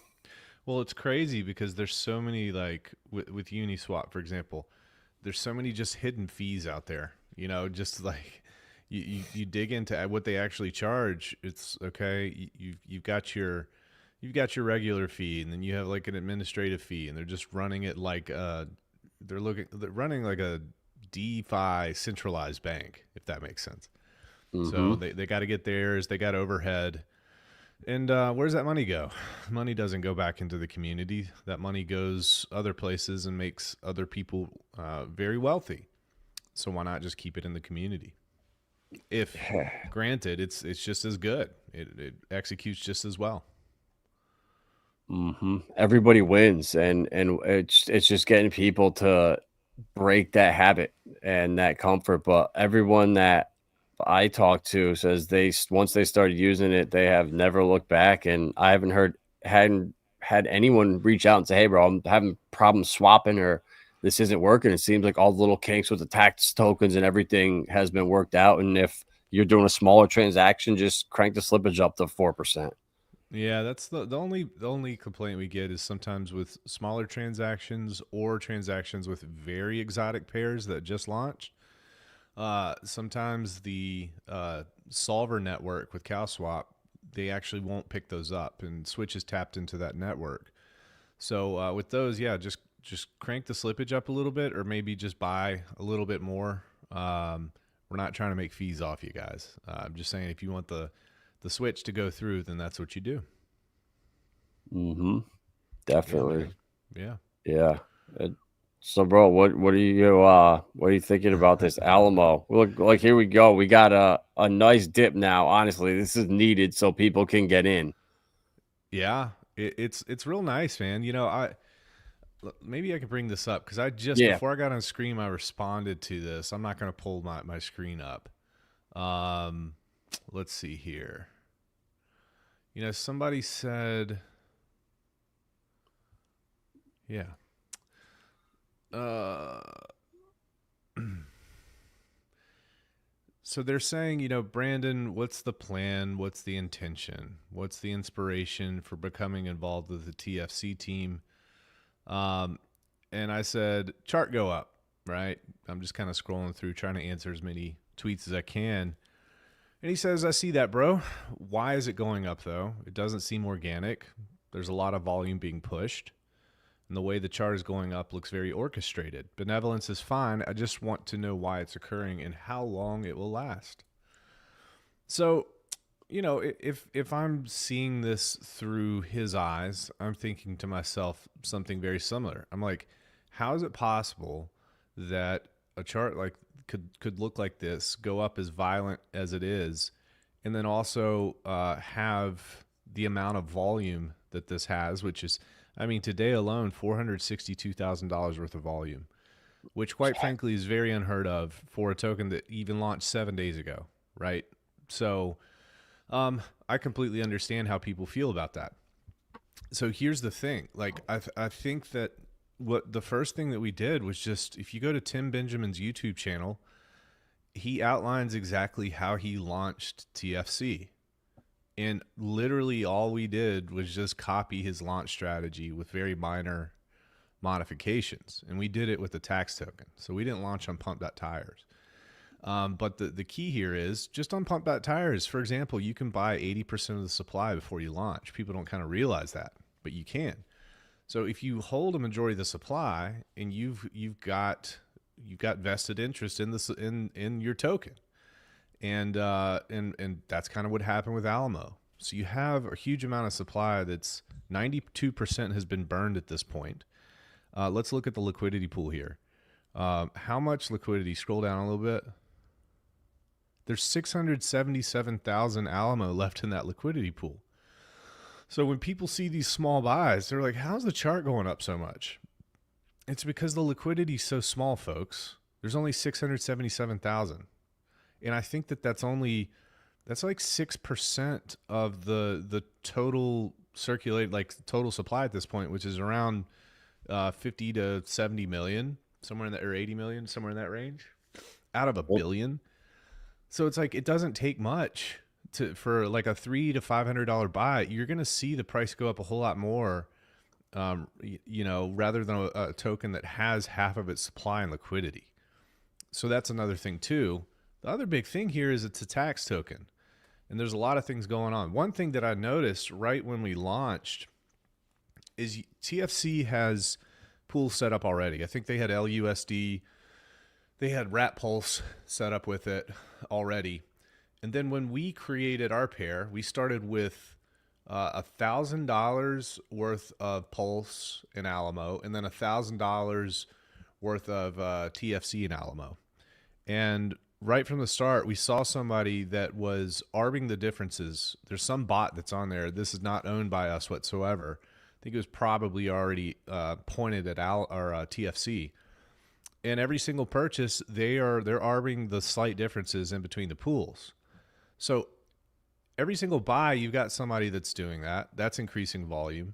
D: Well, it's crazy because there's so many, like with Uniswap, for example, there's so many just hidden fees out there, you know, just like you dig into what they actually charge. It's okay. You've got your regular fee, and then you have like an administrative fee, and they're just running it like they're running like a DeFi centralized bank, if that makes sense. So they got to get theirs. They got overhead. And where's that money go? Money doesn't go back into the community. That money goes other places and makes other people very wealthy. So why not just keep it in the community? If granted, it's just as good. It executes just as well.
B: Everybody wins, and it's just getting people to break that habit and that comfort. But everyone that I talk to says once they started using it, they have never looked back. And I hadn't had anyone reach out and say, "Hey, bro, I'm having problems swapping, or this isn't working." It seems like all the little kinks with the tax tokens and everything has been worked out. And if you're doing a smaller transaction, just crank the slippage up to 4%.
D: Yeah, that's the only complaint we get is sometimes with smaller transactions or transactions with very exotic pairs that just launched. Sometimes the solver network with CowSwap, they actually won't pick those up, and Switch is tapped into that network. So with those, yeah, just crank the slippage up a little bit, or maybe just buy a little bit more. We're not trying to make fees off you guys. I'm just saying if you want the Switch to go through, then that's what you do.
B: Definitely.
D: Yeah.
B: Yeah. So, bro, what are you thinking about this Alamo? Look, like here we go. We got a nice dip now. Honestly, this is needed so people can get in.
D: Yeah, it's real nice, man. You know, maybe I could bring this up because
B: Yeah.
D: before I got on screen, I responded to this. I'm not going to pull my screen up. Let's see here. You know, somebody said, yeah. So they're saying, you know, Brandon, what's the plan? What's the intention? What's the inspiration for becoming involved with the TFC team? And I said, chart go up, right? I'm just kind of scrolling through trying to answer as many tweets as I can. And he says, I see that, bro. Why is it going up, though? It doesn't seem organic. There's a lot of volume being pushed. And the way the chart is going up looks very orchestrated. Benevolence is fine. I just want to know why it's occurring and how long it will last. So, you know, if I'm seeing this through his eyes, I'm thinking to myself something very similar. I'm like, how is it possible that a chart like could look like this, go up as violent as it is, and then also have the amount of volume that this has, which is, I mean, today alone, $462,000 worth of volume, which quite frankly is very unheard of for a token that even launched 7 days ago, right? So I completely understand how people feel about that. So here's the thing. Like, I think that what the first thing that we did was just, if you go to Tim Benjamin's YouTube channel, he outlines exactly how he launched TFC. And literally all we did was just copy his launch strategy with very minor modifications. And we did it with the tax token. So we didn't launch on pump.tires. But the key here is just on pump.tires, for example, you can buy 80% of the supply before you launch. People don't kind of realize that, but you can. So if you hold a majority of the supply and you've got vested interest in this in your token, and that's kind of what happened with Alamo. So you have a huge amount of supply that's 92% has been burned at this point. Let's look at the liquidity pool here. How much liquidity? Scroll down a little bit. There's 677,000 Alamo left in that liquidity pool. So when people see these small buys, they're like, how's the chart going up so much? It's because the liquidity is so small, folks. There's only 677,000. And I think that's like 6% of the total circulate, like total supply at this point, which is around 50 to 70 million, somewhere in that, or 80 million, somewhere in that range, out of a billion. So it's like, it doesn't take much for like a $300 to $500 buy. You're going to see the price go up a whole lot more, you know, rather than a token that has half of its supply and liquidity. So that's another thing too. The other big thing here is it's a tax token, and there's a lot of things going on. One thing that I noticed right when we launched is TFC has pools set up already. I think they had LUSD, they had Rat Pulse set up with it already. And then when we created our pair, we started with $1,000 worth of Pulse in Alamo, and then $1,000 worth of TFC in Alamo. And right from the start, we saw somebody that was arbing the differences. There's some bot that's on there. This is not owned by us whatsoever. I think it was probably already pointed at TFC. And every single purchase, they're arbing the slight differences in between the pools. So every single buy, you've got somebody that's doing that. That's increasing volume.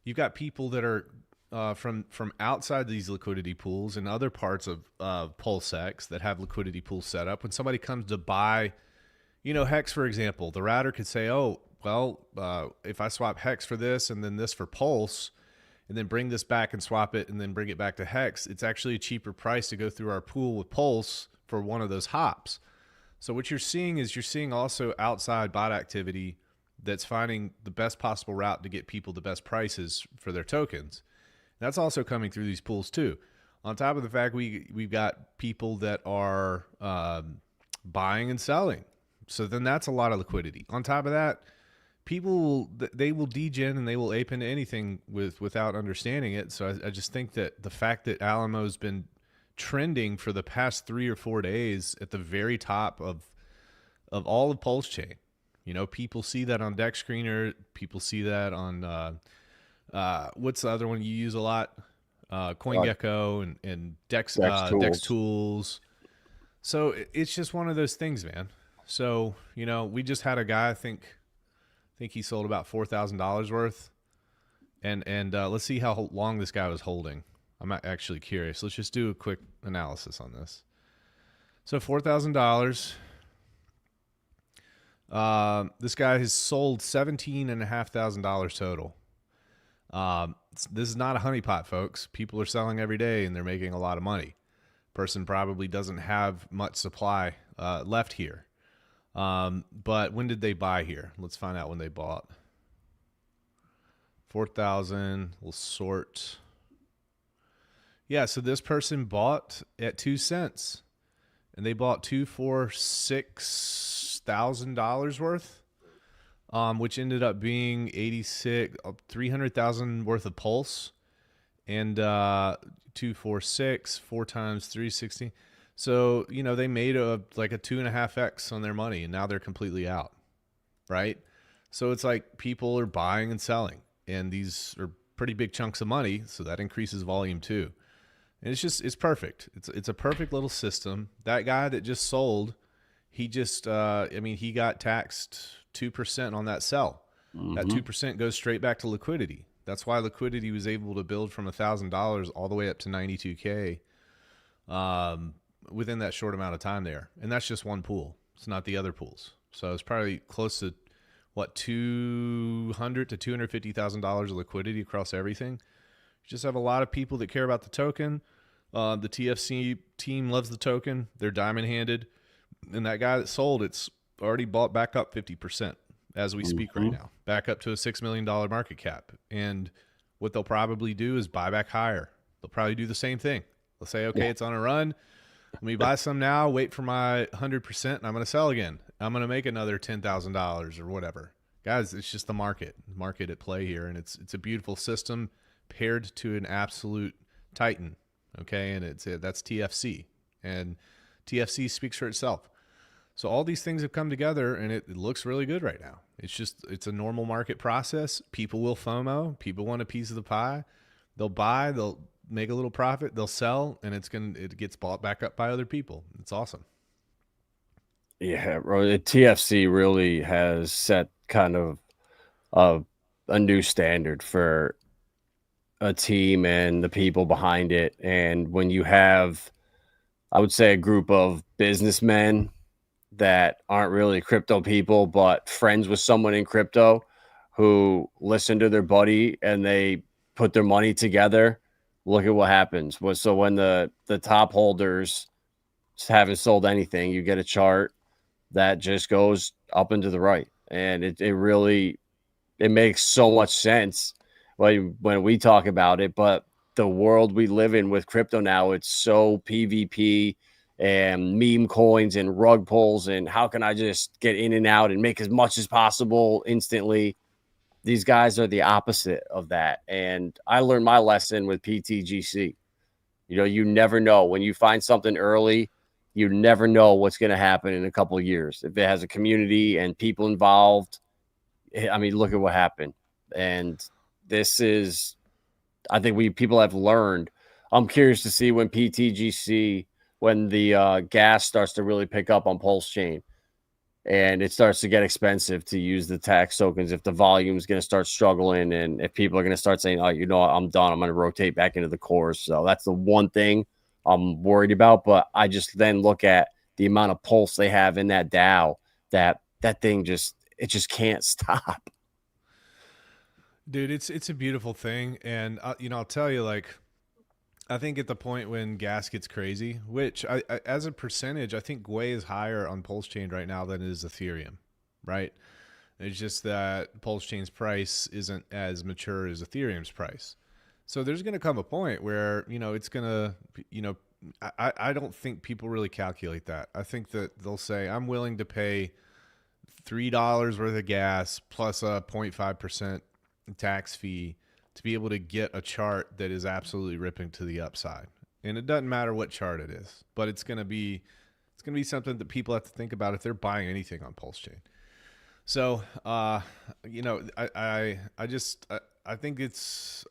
D: You've got people that are from outside these liquidity pools and other parts of PulseX that have liquidity pools set up. When somebody comes to buy, you know, Hex, for example, the router could say, oh, well, if I swap Hex for this and then this for Pulse, and then bring this back and swap it and then bring it back to Hex, it's actually a cheaper price to go through our pool with Pulse for one of those hops. So what you're seeing is also outside bot activity that's finding the best possible route to get people the best prices for their tokens. That's also coming through these pools too. On top of the fact we've got people that are buying and selling. So then that's a lot of liquidity. On top of that, they will degen and they will ape into anything without understanding it. So I just think that the fact that Alamo's been trending for the past 3 or 4 days at the very top of all of PulseChain, you know, people see that on Deck Screener, people see that on what's the other one you use a lot? CoinGecko and Dex Tools. So it's just one of those things, man. So, you know, we just had a guy, I think he sold about $4,000 worth. And let's see how long this guy was holding. I'm actually curious. Let's just do a quick analysis on this. So $4,000. This guy has sold $17,500 total. This is not a honeypot, folks. People are selling every day and they're making a lot of money. Person probably doesn't have much supply left here. But when did they buy here? Let's find out when they bought. 4,000. We'll sort. Yeah, so this person bought at 2 cents, and they bought $246,000 worth, which ended up being 300,000 worth of Pulse, and 246 4 times 360. So, you know, they made like a 2.5x on their money, and now they're completely out, right? So it's like people are buying and selling, and these are pretty big chunks of money, so that increases volume too. And it's perfect. It's a perfect little system. That guy that just sold, he just, he got taxed 2% on that sell. Mm-hmm. That 2% goes straight back to liquidity. That's why liquidity was able to build from $1,000 all the way up to 92K within that short amount of time there. And that's just one pool. It's not the other pools. So it's probably close to $200,000 to $250,000 of liquidity across everything. You just have a lot of people that care about the token. The TFC team loves the token. They're diamond-handed. And that guy that sold, it's already bought back up 50% as we speak right now, back up to a $6 million market cap. And what they'll probably do is buy back higher. They'll probably do the same thing. They'll say, okay, it's on a run. Let me buy some now, wait for my 100%, and I'm going to sell again. I'm going to make another $10,000 or whatever. Guys, it's just the market at play here, and it's a beautiful system paired to an absolute titan, okay? And that's TFC, and TFC speaks for itself. So all these things have come together, and it looks really good right now. It's a normal market process. People will FOMO. People want a piece of the pie. They'll buy. They'll make a little profit. They'll sell, and it gets bought back up by other people. It's awesome.
B: Yeah, bro. The TFC really has set kind of a new standard for a team and the people behind it. And when you have, I would say, a group of businessmen that aren't really crypto people, but friends with someone in crypto who listen to their buddy and they put their money together, look at what happens. So when the top holders haven't sold anything, you get a chart that just goes up and to the right. And it really makes so much sense when we talk about it. But the world we live in with crypto now, it's so PvP and meme coins and rug pulls and how can I just get in and out and make as much as possible instantly. These guys are the opposite of that. And I learned my lesson with PTGC. You know, you never know. When you find something early, you never know what's going to happen in a couple of years. If it has a community and people involved, I mean, look at what happened. And this is, I think people have learned. I'm curious to see when PTGC, when the gas starts to really pick up on PulseChain and it starts to get expensive to use the tax tokens, if the volume is going to start struggling and if people are going to start saying, oh, you know, I'm done, I'm going to rotate back into the cores. So that's the one thing I'm worried about. But I just then look at the amount of pulse they have in that DAO, that thing just can't stop.
D: Dude, it's a beautiful thing. And, I'll tell you, like, I think at the point when gas gets crazy, which I as a percentage, I think Gwei is higher on PulseChain right now than it is Ethereum, right? It's just that PulseChain's price isn't as mature as Ethereum's price. So there's going to come a point where, it's going to, I don't think people really calculate that. I think that they'll say, I'm willing to pay $3 worth of gas plus a 0.5% tax fee to be able to get a chart that is absolutely ripping to the upside. And it doesn't matter what chart it is, but it's going to be something that people have to think about if they're buying anything on PulseChain. So, you know, I just think it's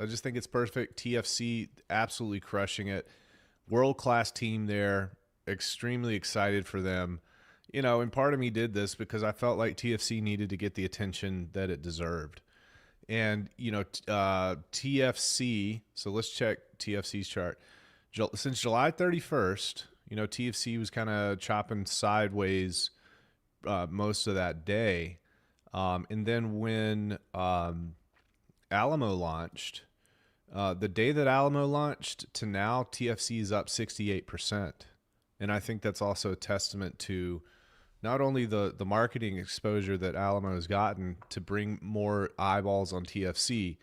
D: perfect. TFC absolutely crushing it. World-class team there. Extremely excited for them. You know, and part of me did this because I felt like TFC needed to get the attention that it deserved. And, you know, TFC, so let's check TFC's chart. Since July 31st, you know, TFC was kind of chopping sideways most of that day. And then when Alamo launched, the day that Alamo launched to now, TFC is up 68%. And I think that's also a testament to not only the marketing exposure that Alamo has gotten to bring more eyeballs on TFC,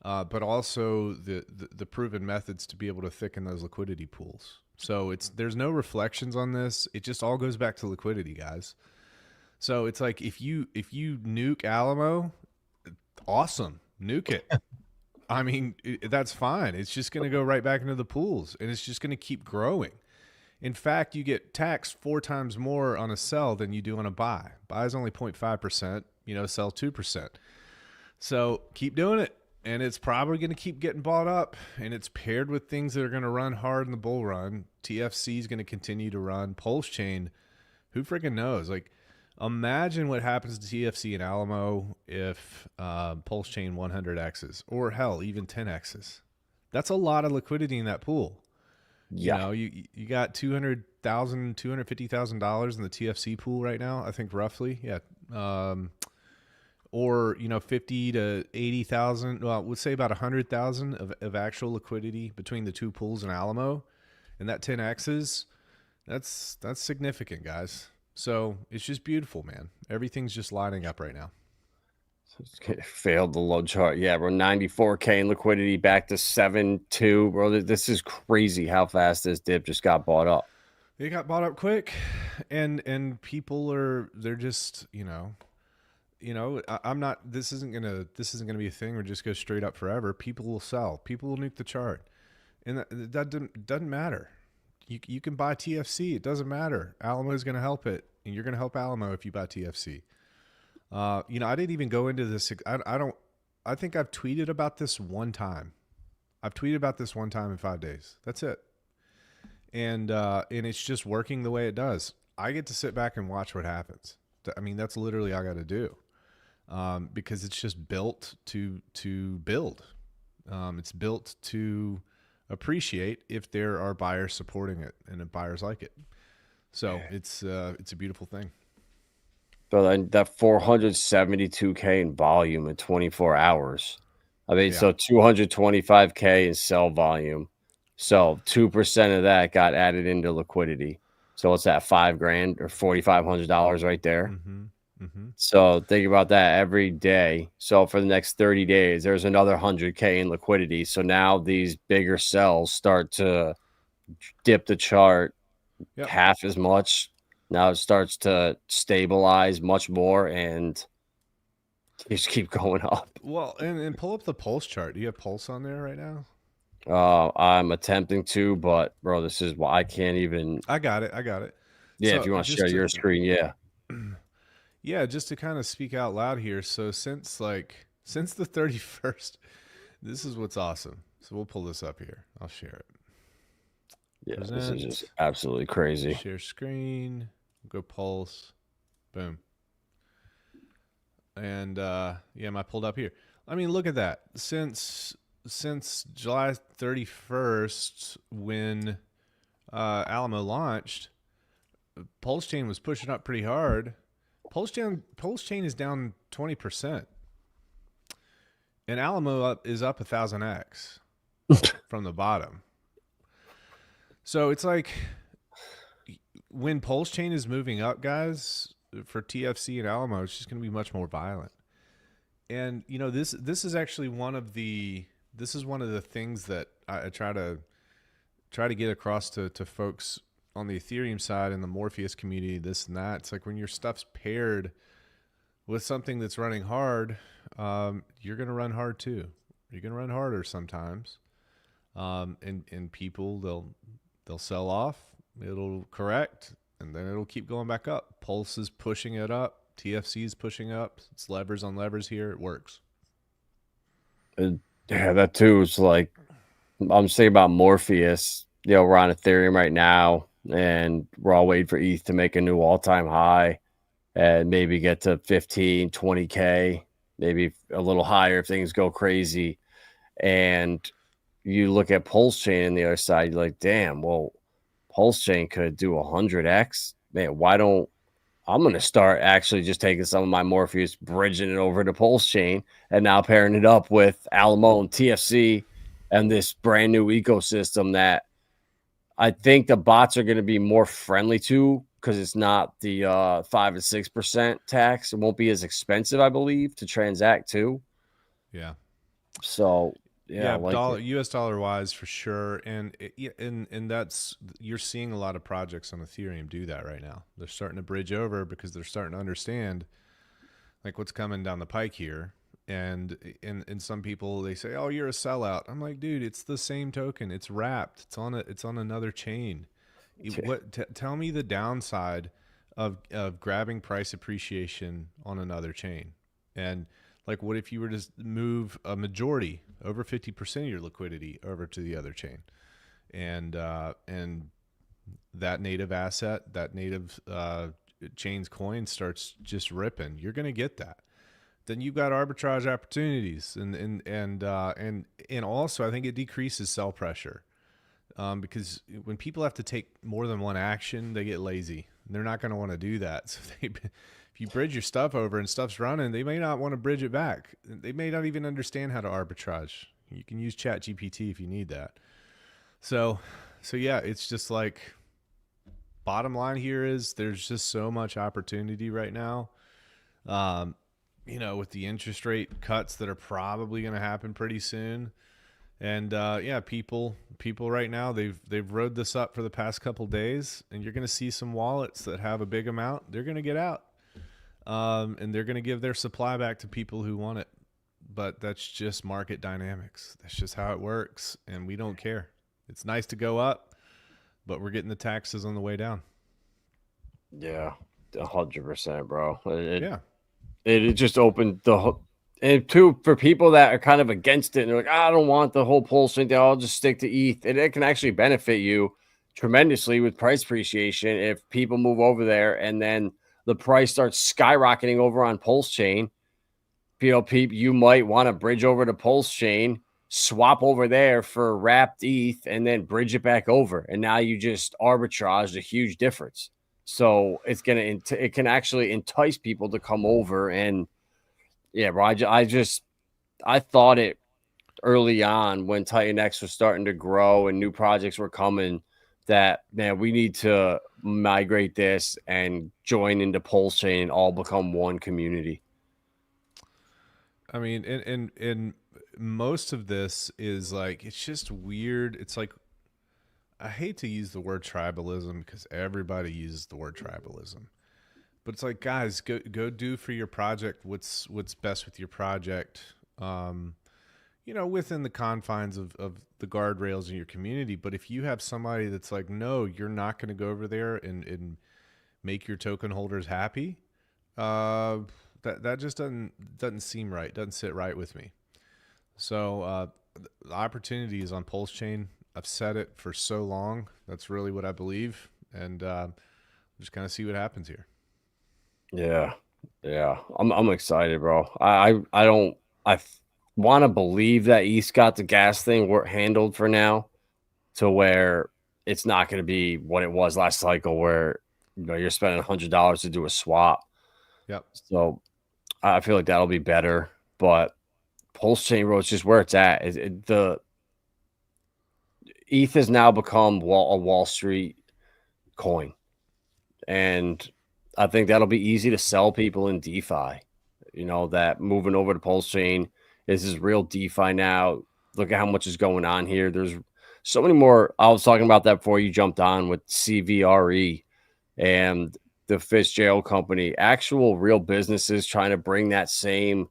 D: but also the proven methods to be able to thicken those liquidity pools. So there's no reflections on this. It just all goes back to liquidity, guys. So it's like if you nuke Alamo, awesome, nuke it. I mean, that's fine. It's just going to go right back into the pools, and it's just going to keep growing. In fact, you get taxed 4 times more on a sell than you do on a buy. Buy is only 0.5%, you know, sell 2%. So keep doing it. And it's probably going to keep getting bought up. And it's paired with things that are going to run hard in the bull run. TFC is going to continue to run. PulseChain, who freaking knows? Like, imagine what happens to TFC and Alamo if PulseChain 100x's, or hell, even 10x's. That's a lot of liquidity in that pool.
B: Yeah.
D: You know, you got $200,000, $250,000 in the TFC pool right now, I think roughly. Yeah. Or, you know, 50 to 80,000. Well, we'll say about 100,000 of actual liquidity between the two pools in Alamo, and that 10x's. That's significant, guys. So it's just beautiful, man. Everything's just lining up right now.
B: Failed the low chart. Yeah, bro. 94K in liquidity back to 7.2. Bro, this is crazy how fast this dip just got bought up.
D: It got bought up quick, and people they're just, you know, I'm not. This isn't gonna be a thing where just go straight up forever. People will sell. People will nuke the chart, and that doesn't matter. You can buy TFC. It doesn't matter. Alamo is gonna help it, and you're gonna help Alamo if you buy TFC. You know, I didn't even go into this. I think I've tweeted about this one time. I've tweeted about this one time in 5 days. That's it. And it's just working the way it does. I get to sit back and watch what happens. I mean, that's literally all I got to do. Because it's just built to build. It's built to appreciate if there are buyers supporting it and if buyers like it. So it's a beautiful thing.
B: So that 472K in volume in 24 hours. I mean, so 225K in sell volume. So 2% of that got added into liquidity. So what's that, $5,000 or $4,500 right there?
D: Mm-hmm. Mm-hmm.
B: So think about that every day. So for the next 30 days, there's another 100K in liquidity. So now these bigger sells start to dip the chart half as much. Now it starts to stabilize much more and just keep going up.
D: Well, and pull up the Pulse chart. Do you have Pulse on there right now?
B: I'm attempting to, but bro, this is why I can't even.
D: I got it.
B: Yeah, so if you want to share your screen, yeah.
D: Yeah, just to kind of speak out loud here. So since the 31st, this is what's awesome. So we'll pull this up here. I'll share it.
B: Yeah, this is just absolutely crazy.
D: Share screen. Go Pulse. Boom. And I pulled up here. I mean, look at that. Since July 31st, when Alamo launched, PulseChain was pushing up pretty hard. PulseChain is down 20%, and Alamo is up 1,000x from the bottom. So it's like when PulseChain is moving up, guys, for TFC and Alamo, it's just going to be much more violent. And you know, this is actually one of the things that I try to get across to folks on the Ethereum side and the Morpheus community, this and that. It's like when your stuff's paired with something that's running hard, you're going to run hard too. You're going to run harder sometimes. And people, they'll sell off, it'll correct, and then it'll keep going back up. Pulse is pushing it up. TFC is pushing up. It's levers on levers here. It works.
B: Yeah, that too is like, I'm saying about Morpheus. You know, we're on Ethereum right now, and we're all waiting for ETH to make a new all-time high and maybe get to 15, 20K, maybe a little higher if things go crazy. And you look at PulseChain on the other side, you're like, damn, well, PulseChain could do 100x. Man, why don't I'm going to start actually just taking some of my Morpheus, bridging it over to PulseChain, and now pairing it up with Alamo and TFC and this brand new ecosystem that I think the bots are going to be more friendly to, because it's not the 5 and 6% tax. It won't be as expensive, I believe, to transact too.
D: Yeah.
B: So yeah, like
D: US dollar wise for sure, and that's, you're seeing a lot of projects on Ethereum do that right now. They're starting to bridge over because they're starting to understand like what's coming down the pike here. And some people, they say, "Oh, you're a sellout." I'm like, dude, it's the same token. It's wrapped. It's on another chain. Tell me the downside of grabbing price appreciation on another chain. And like, what if you were to move a majority, over 50% of your liquidity, over to the other chain, and that native asset, that native chain's coin starts just ripping? You're going to get that. Then you've got arbitrage opportunities, and also I think it decreases sell pressure, because when people have to take more than one action, they get lazy. They're not going to want to do that. So if you bridge your stuff over and stuff's running, they may not want to bridge it back. They may not even understand how to arbitrage. You can use ChatGPT if you need that. So yeah, it's just like, bottom line here is there's just so much opportunity right now. You know, with the interest rate cuts that are probably going to happen pretty soon. And yeah, people right now, they've rode this up for the past couple days, and you're going to see some wallets that have a big amount. They're going to get out, and they're going to give their supply back to people who want it. But that's just market dynamics. That's just how it works, and we don't care. It's nice to go up, but we're getting the taxes on the way down.
B: Yeah, 100%, bro.
D: Yeah.
B: It just opened and too, for people that are kind of against it and they're like, I don't want the whole pulse thing, I'll just stick to ETH. And it can actually benefit you tremendously with price appreciation if people move over there and then the price starts skyrocketing over on PulseChain. You might want to bridge over to PulseChain, swap over there for wrapped ETH, and then bridge it back over. And now you just arbitraged a huge difference. So it can actually entice people to come over. And yeah, bro, I thought it early on when Dynex was starting to grow and new projects were coming that, man, we need to migrate this and join into PulseChain and all become one community.
D: I mean, and most of this is like, it's just weird. It's like, I hate to use the word tribalism because everybody uses the word tribalism, but it's like, guys, go do for your project what's best with your project, you know, within the confines of the guardrails in your community. But if you have somebody that's like, no, you're not going to go over there and make your token holders happy, that just doesn't seem right, doesn't sit right with me. So the opportunity is on PulseChain. I've said it for so long. That's really what I believe. And just kind of see what happens here.
B: Yeah. I'm excited, bro. I want to believe that ETH got the gas thing handled for now, to where it's not going to be what it was last cycle, where you're spending $100 to do a swap.
D: Yep.
B: So I feel like that'll be better. But PulseChain, bro, it's just where it's at. The ETH has now become a Wall Street coin. And I think that'll be easy to sell people in DeFi. You know, that moving over to PulseChain is real DeFi now. Look at how much is going on here. There's so many more. I was talking about that before you jumped on with CVRE. And the Fitzgerald company, actual real businesses trying to bring that same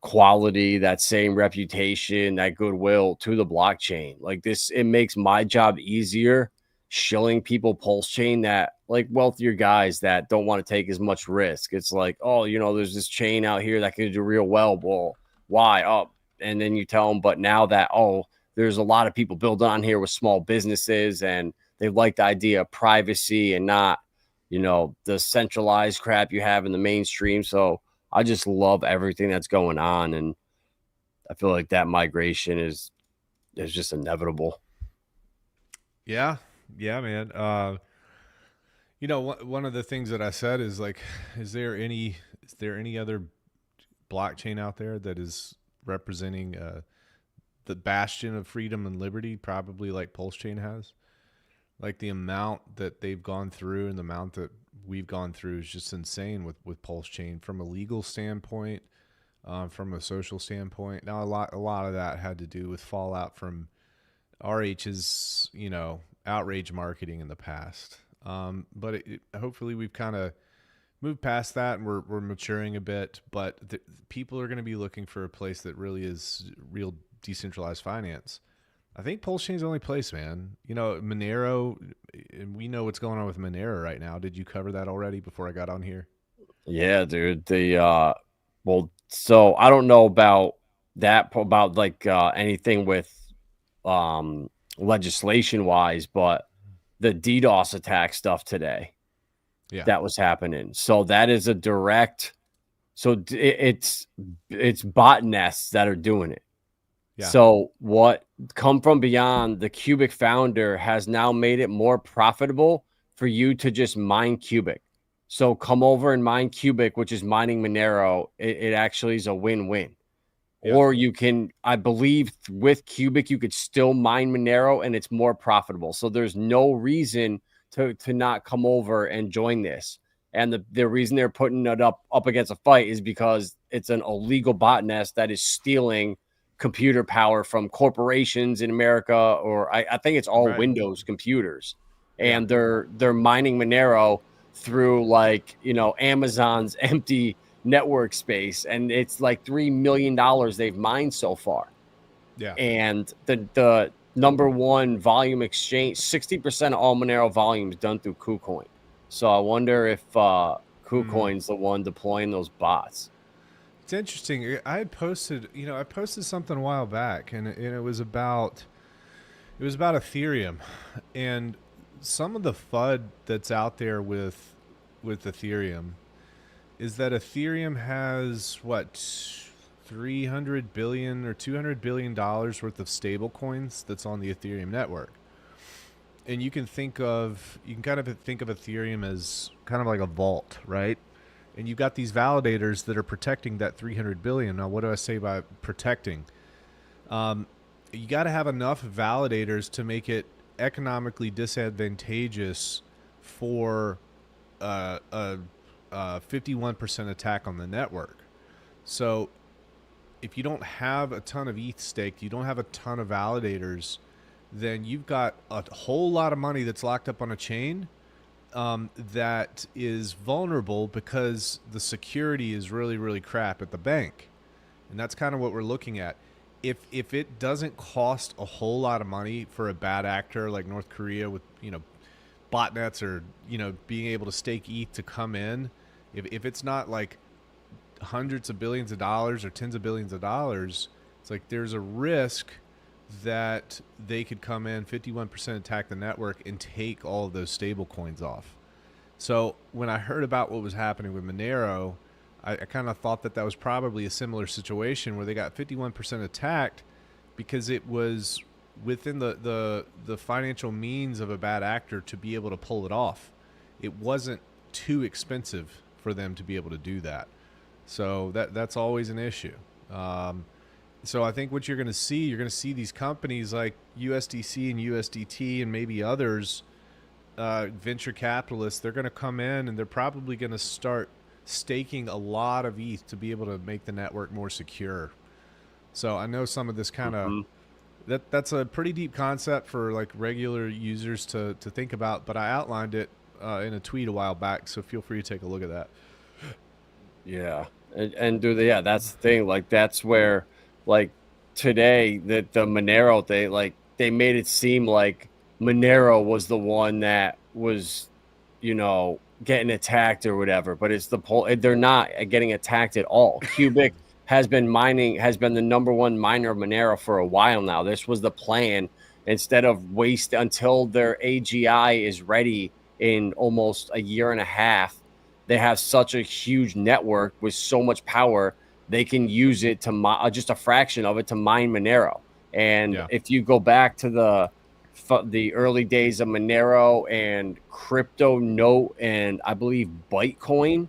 B: quality, that same reputation, that goodwill to the blockchain. Like this, it makes my job easier showing people PulseChain that like wealthier guys that don't want to take as much risk. It's like, oh, you know, there's this chain out here that can do real well. Well, why? Oh, and then you tell them, but now that, oh, there's a lot of people built on here with small businesses and they like the idea of privacy and not, you know, the centralized crap you have in the mainstream. So I just love everything that's going on. And I feel like that migration is just inevitable.
D: Yeah. Yeah, man. You know, one of the things that I said is like, is there any other blockchain out there that is representing the bastion of freedom and liberty, probably like PulseChain has? Like the amount that they've gone through and the amount that we've gone through is just insane with PulseChain from a legal standpoint, from a social standpoint. Now, a lot of that had to do with fallout from RH's, you know, outrage marketing in the past. But hopefully we've kind of moved past that and we're maturing a bit. But people are going to be looking for a place that really is real decentralized finance. I think PulseChain's the only place, man. You know, Monero, and we know what's going on with Monero right now. Did you cover that already before I got on here?
B: Yeah, dude. Well, so I don't know about that, about like anything with legislation wise, but the DDoS attack stuff today,
D: Yeah,
B: that was happening. So that is a direct. So it's botnets that are doing it.
D: yeah.
B: So what come from beyond, the Qubic founder has now made it more profitable for you to just mine Qubic. So come over and mine Qubic, which is mining Monero. It actually is a win-win.
D: Yep.
B: Or you can, I believe with Qubic, you could still mine Monero and it's more profitable. So there's no reason to not come over and join this. And the reason they're putting it up against a fight is because it's an illegal botnet that is stealing computer power from corporations in America, or I think it's all Windows computers. And they're mining Monero through, like, you know, Amazon's empty network space, and it's like $3 million they've mined so far.
D: Yeah.
B: And the number one volume exchange, 60% of all Monero volume is done through KuCoin. So I wonder if KuCoin's the one deploying those bots.
D: It's interesting. I posted something a while back, and it was about Ethereum, and some of the FUD that's out there with Ethereum is that Ethereum has what, $300 billion or $200 billion worth of stable coins that's on the Ethereum network. And you can kind of think of Ethereum as kind of like a vault, right? And you've got these validators that are protecting that 300 billion. Now, what do I say by protecting? You got to have enough validators to make it economically disadvantageous for a 51% attack on the network. So if you don't have a ton of ETH staked, you don't have a ton of validators, then you've got a whole lot of money that's locked up on a chain that is vulnerable because the security is really, really crap at the bank. And that's kind of what we're looking at. If it doesn't cost a whole lot of money for a bad actor like North Korea with, you know, botnets or, you know, being able to stake ETH to come in, if it's not like hundreds of billions of dollars or tens of billions of dollars, it's like there's a risk that they could come in, 51% attack the network and take all of those stable coins off. So when I heard about what was happening with Monero, I kind of thought that was probably a similar situation where they got 51% attacked because it was within the financial means of a bad actor to be able to pull it off. It wasn't too expensive for them to be able to do that. So that's always an issue. So I think what you're going to see these companies like USDC and USDT and maybe others, venture capitalists, they're going to come in and they're probably going to start staking a lot of ETH to be able to make the network more secure. So I know some of this kind of, that's a pretty deep concept for like regular users to think about, but I outlined it in a tweet a while back, so feel free to take a look at that.
B: Yeah, and that's the thing. Like that's where, like today, the Monero, they made it seem like Monero was the one that was, getting attacked or whatever. But it's they're not getting attacked at all. Qubic has been the number one miner of Monero for a while now. This was the plan. Instead of waste until their AGI is ready in almost a year and a half, they have such a huge network with so much power, they can use it to just a fraction of it to mine Monero. And if you go back to the early days of Monero and Crypto Note and I believe Bytecoin,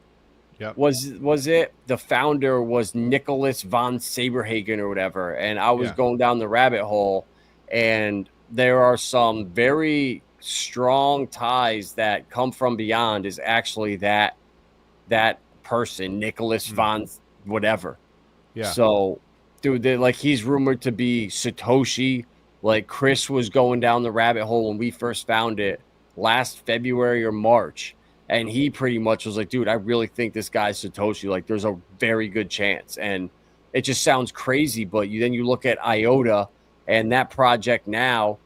B: was it? The founder was Nicholas von Saberhagen or whatever. And I was going down the rabbit hole, and there are some very strong ties that come from beyond is actually that person, Nicholas von whatever. Yeah. So, dude, he's rumored to be Satoshi. Like Chris was going down the rabbit hole when we first found it last February or March. And he pretty much was like, dude, I really think this guy's Satoshi. Like there's a very good chance. And it just sounds crazy. But then you look at IOTA and that project now,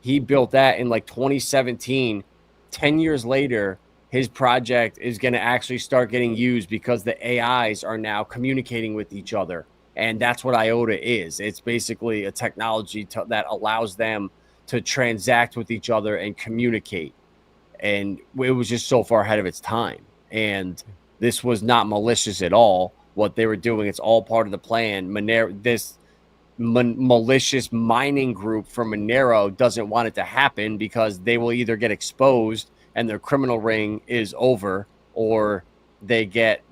B: he built that in like 2017. 10 years later, his project is going to actually start getting used because the AIs are now communicating with each other. And that's what IOTA is. It's basically a technology that allows them to transact with each other and communicate. And it was just so far ahead of its time. And this was not malicious at all. What they were doing, it's all part of the plan. This malicious mining group from Monero doesn't want it to happen because they will either get exposed and their criminal ring is over, or they get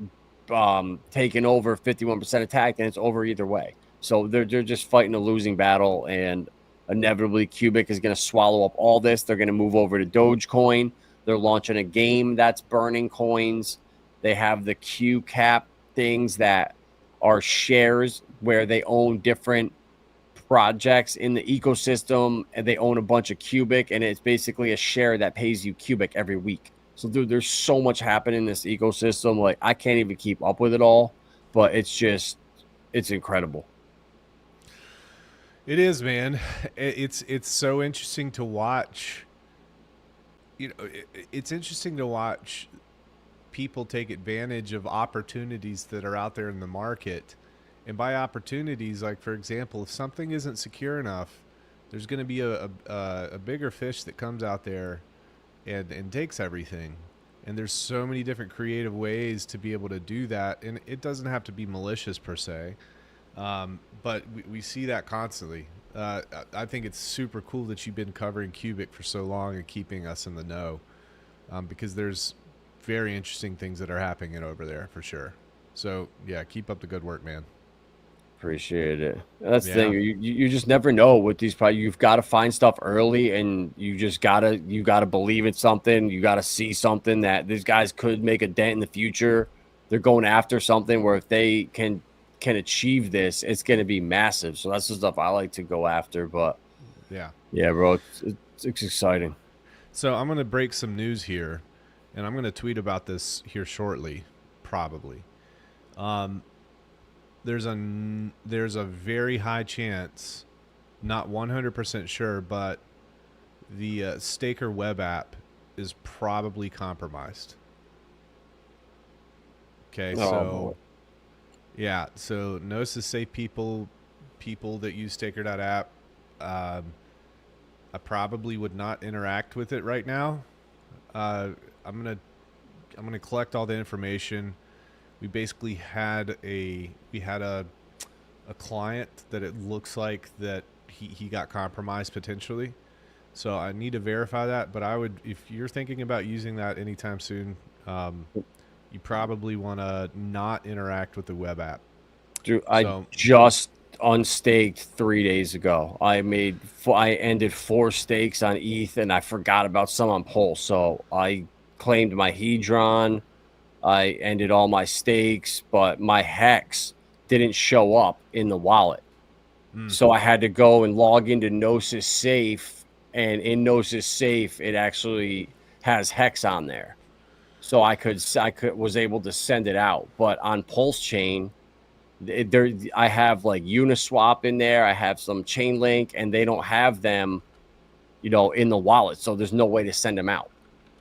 B: taken over, 51% attacked, and it's over either way. So they're just fighting a losing battle, and inevitably Qubic is going to swallow up all this. They're going to move over to Dogecoin. They're launching a game that's burning coins. They have the QCap things that are shares where they own different projects in the ecosystem, and they own a bunch of Qubic, and it's basically a share that pays you Qubic every week. So, dude, there's so much happening in this ecosystem. Like, I can't even keep up with it all, but it's incredible.
D: It is, man. It's so interesting to watch. It's interesting to watch people take advantage of opportunities that are out there in the market. And by opportunities, like, for example, if something isn't secure enough, there's going to be a bigger fish that comes out there and takes everything. And there's so many different creative ways to be able to do that. And it doesn't have to be malicious per se. But we see that constantly. I think it's super cool that you've been covering Qubic for so long and keeping us in the know, because there's very interesting things that are happening over there for sure. So, yeah, keep up the good work, man.
B: Appreciate it. That's the thing. You just never know with these projects. You've got to find stuff early, and you gotta believe in something. You gotta see something that these guys could make a dent in the future. They're going after something where if they can achieve this, it's going to be massive. So that's the stuff I like to go after. But yeah, bro, it's exciting.
D: So I'm going to break some news here, and I'm going to tweet about this here shortly, probably. There's a very high chance, not 100% sure, but the Staker web app is probably compromised. Okay, so yeah, so Gnosis say people that use Staker.app, I probably would not interact with it right now. I'm gonna collect all the information. We basically had a client that it looks like that he got compromised potentially. So I need to verify that, but I would, if you're thinking about using that anytime soon, you probably want to not interact with the web app.
B: Dude, I just unstaked 3 days ago. I ended 4 stakes on ETH, and I forgot about some on Pulse. So I claimed my Hedron. I ended all my stakes, but my Hex didn't show up in the wallet. So I had to go and log into Gnosis Safe, and in Gnosis Safe, it actually has hex on there. So I was able to send it out. But on PulseChain, I have like Uniswap in there. I have some Chainlink, and they don't have them, in the wallet. So there's no way to send them out.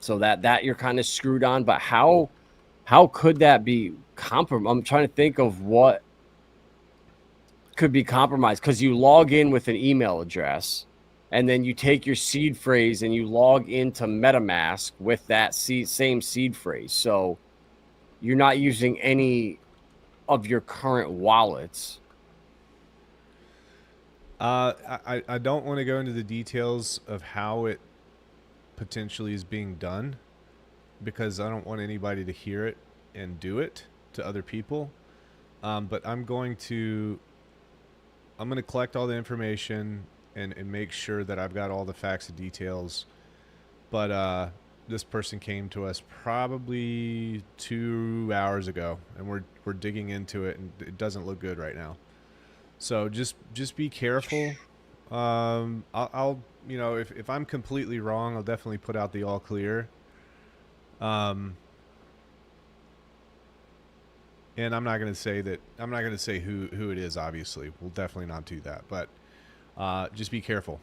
B: So that you're kind of screwed on. But how could that be compromised? I'm trying to think of what could be compromised, because you log in with an email address, and then you take your seed phrase and you log into MetaMask with that same seed phrase. So you're not using any of your current wallets.
D: I don't want to go into the details of how it potentially is being done, because I don't want anybody to hear it and do it to other people. But I'm going to collect all the information and make sure that I've got all the facts and details. But this person came to us probably 2 hours ago, and we're digging into it, and it doesn't look good right now. So just be careful. I'll if I'm completely wrong, I'll definitely put out the all clear. And I'm not going to say that. I'm not going to say who it is. Obviously, we'll definitely not do that. But just be careful.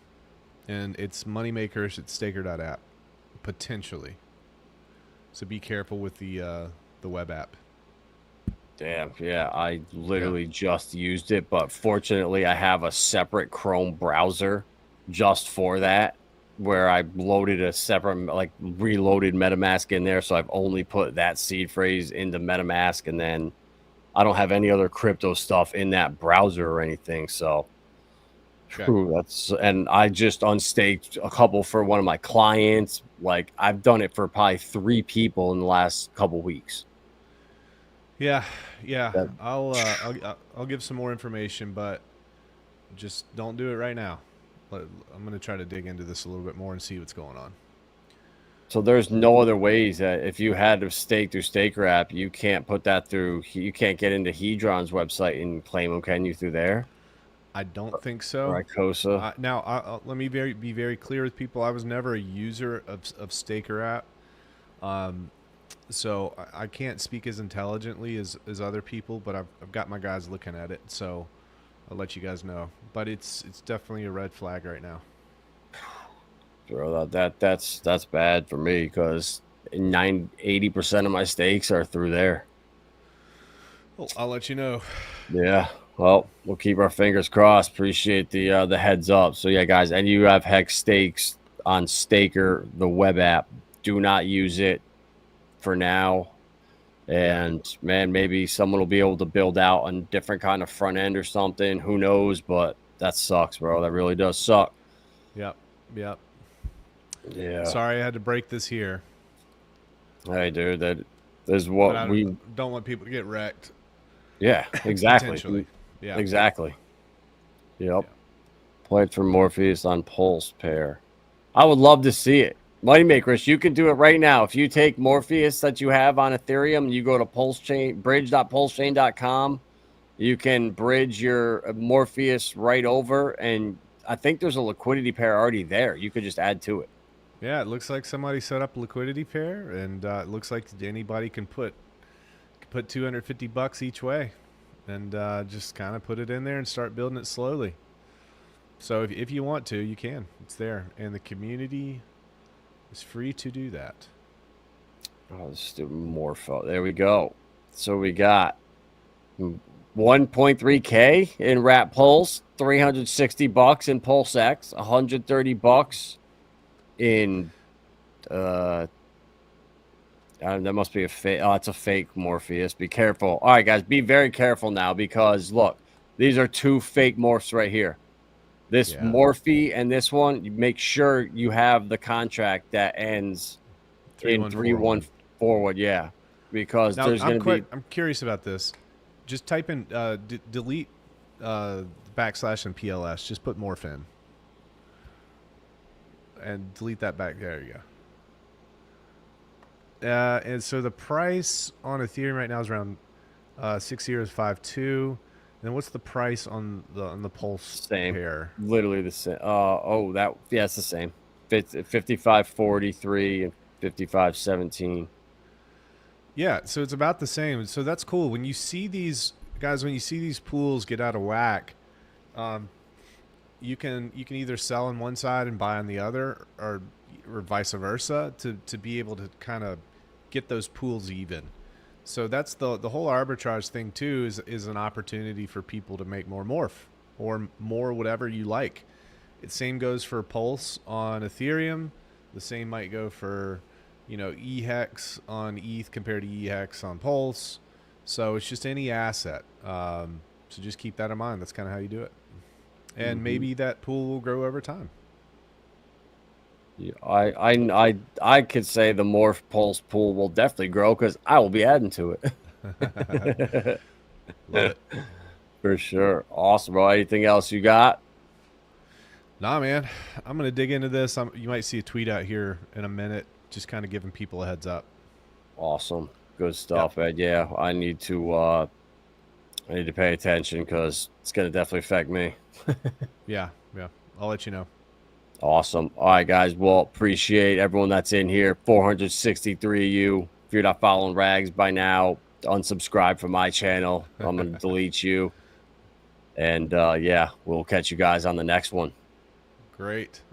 D: And it's moneymakers at Staker.app, potentially. So be careful with the web app.
B: Damn, yeah, I literally just used it, but fortunately I have a separate Chrome browser just for that, where I loaded a separate, like, reloaded MetaMask in there. So I've only put that seed phrase into MetaMask, and then I don't have any other crypto stuff in that browser or anything. So and I just unstaked a couple for one of my clients. Like, I've done it for probably 3 people in the last couple weeks.
D: Yeah. I'll give some more information, but just don't do it right now. I'm going to try to dig into this a little bit more and see what's going on.
B: So there's no other ways that if you had to stake through Staker app, you can't put that through. You can't get into Hedron's website and claim them, can you, through there?
D: I don't think so.
B: Or Icosa.
D: Now, let me be very clear with people. I was never a user of Staker app. So I can't speak as intelligently as other people, but I've got my guys looking at it, so I'll let you guys know. But it's definitely a red flag right now.
B: Bro, that's bad for me, because 80% of my stakes are through there.
D: Well, I'll let you know.
B: Yeah. Well, we'll keep our fingers crossed. Appreciate the heads up. So yeah, guys, and you have hex stakes on Staker, the web app. Do not use it for now. And man, maybe someone will be able to build out a different kind of front end or something. Who knows? But that sucks, bro. That really does suck.
D: Yep.
B: Yeah.
D: Sorry I had to break this here.
B: Hey, dude, that is what we
D: don't want people to get wrecked.
B: Yeah, exactly.
D: Potentially. Yeah.
B: Exactly. Yep. Yeah. Played for Morpheus on Pulse pair. I would love to see it. Moneymakers, you can do it right now. If you take Morpheus that you have on Ethereum, you go to PulseChain, bridge.pulsechain.com, you can bridge your Morpheus right over, and I think there's a liquidity pair already there. You could just add to it.
D: Yeah, it looks like somebody set up a liquidity pair, and it looks like anybody can put $250 each way, and just kind of put it in there and start building it slowly. So if you want to, you can. It's there, and the community is free to do that.
B: Oh, this stupid MORPH. There we go. So we got 1.3K in Wrap Pulse, $360 in PulseX, $130 in that must be a fake. Oh, it's a fake Morpheus. Be careful. All right, guys, be very careful now, because look, these are 2 fake morphs right here. This Morphe and this one, you make sure you have the contract that ends in 314. Yeah, because
D: now,
B: there's going to be.
D: I'm curious about this. Just type in delete backslash and PLS. Just put morph in and delete that back. There you go. And so the price on Ethereum right now is around 6052. And what's the price on the Pulse pair?
B: Literally the same. It's the same. 55.43. 55.17.
D: Yeah, so it's about the same. So that's cool. When you see these guys, when you see these pools get out of whack, you can either sell on one side and buy on the other, or vice versa, to be able to kind of get those pools even. So that's the whole arbitrage thing too, is an opportunity for people to make more MORPH or more whatever you like. It same goes for Pulse on Ethereum. The same might go for, you know, EHEX on ETH compared to EHEX on Pulse. So it's just any asset. So just keep that in mind. That's kind of how you do it. And maybe that pool will grow over time.
B: Yeah, I could say the MORPH Pulse pool will definitely grow because I will be adding to it.
D: Love it.
B: For sure. Awesome, bro. Anything else you got?
D: Nah, man. I'm going to dig into this. You might see a tweet out here in a minute, just kind of giving people a heads up.
B: Awesome. Good stuff, Ed. Yeah, I need to pay attention because it's going to definitely affect me.
D: Yeah. I'll let you know.
B: Awesome. All right, guys. Well, appreciate everyone that's in here. 463 of you. If you're not following Rags by now, unsubscribe from my channel. I'm going to delete you. And yeah, we'll catch you guys on the next one.
D: Great.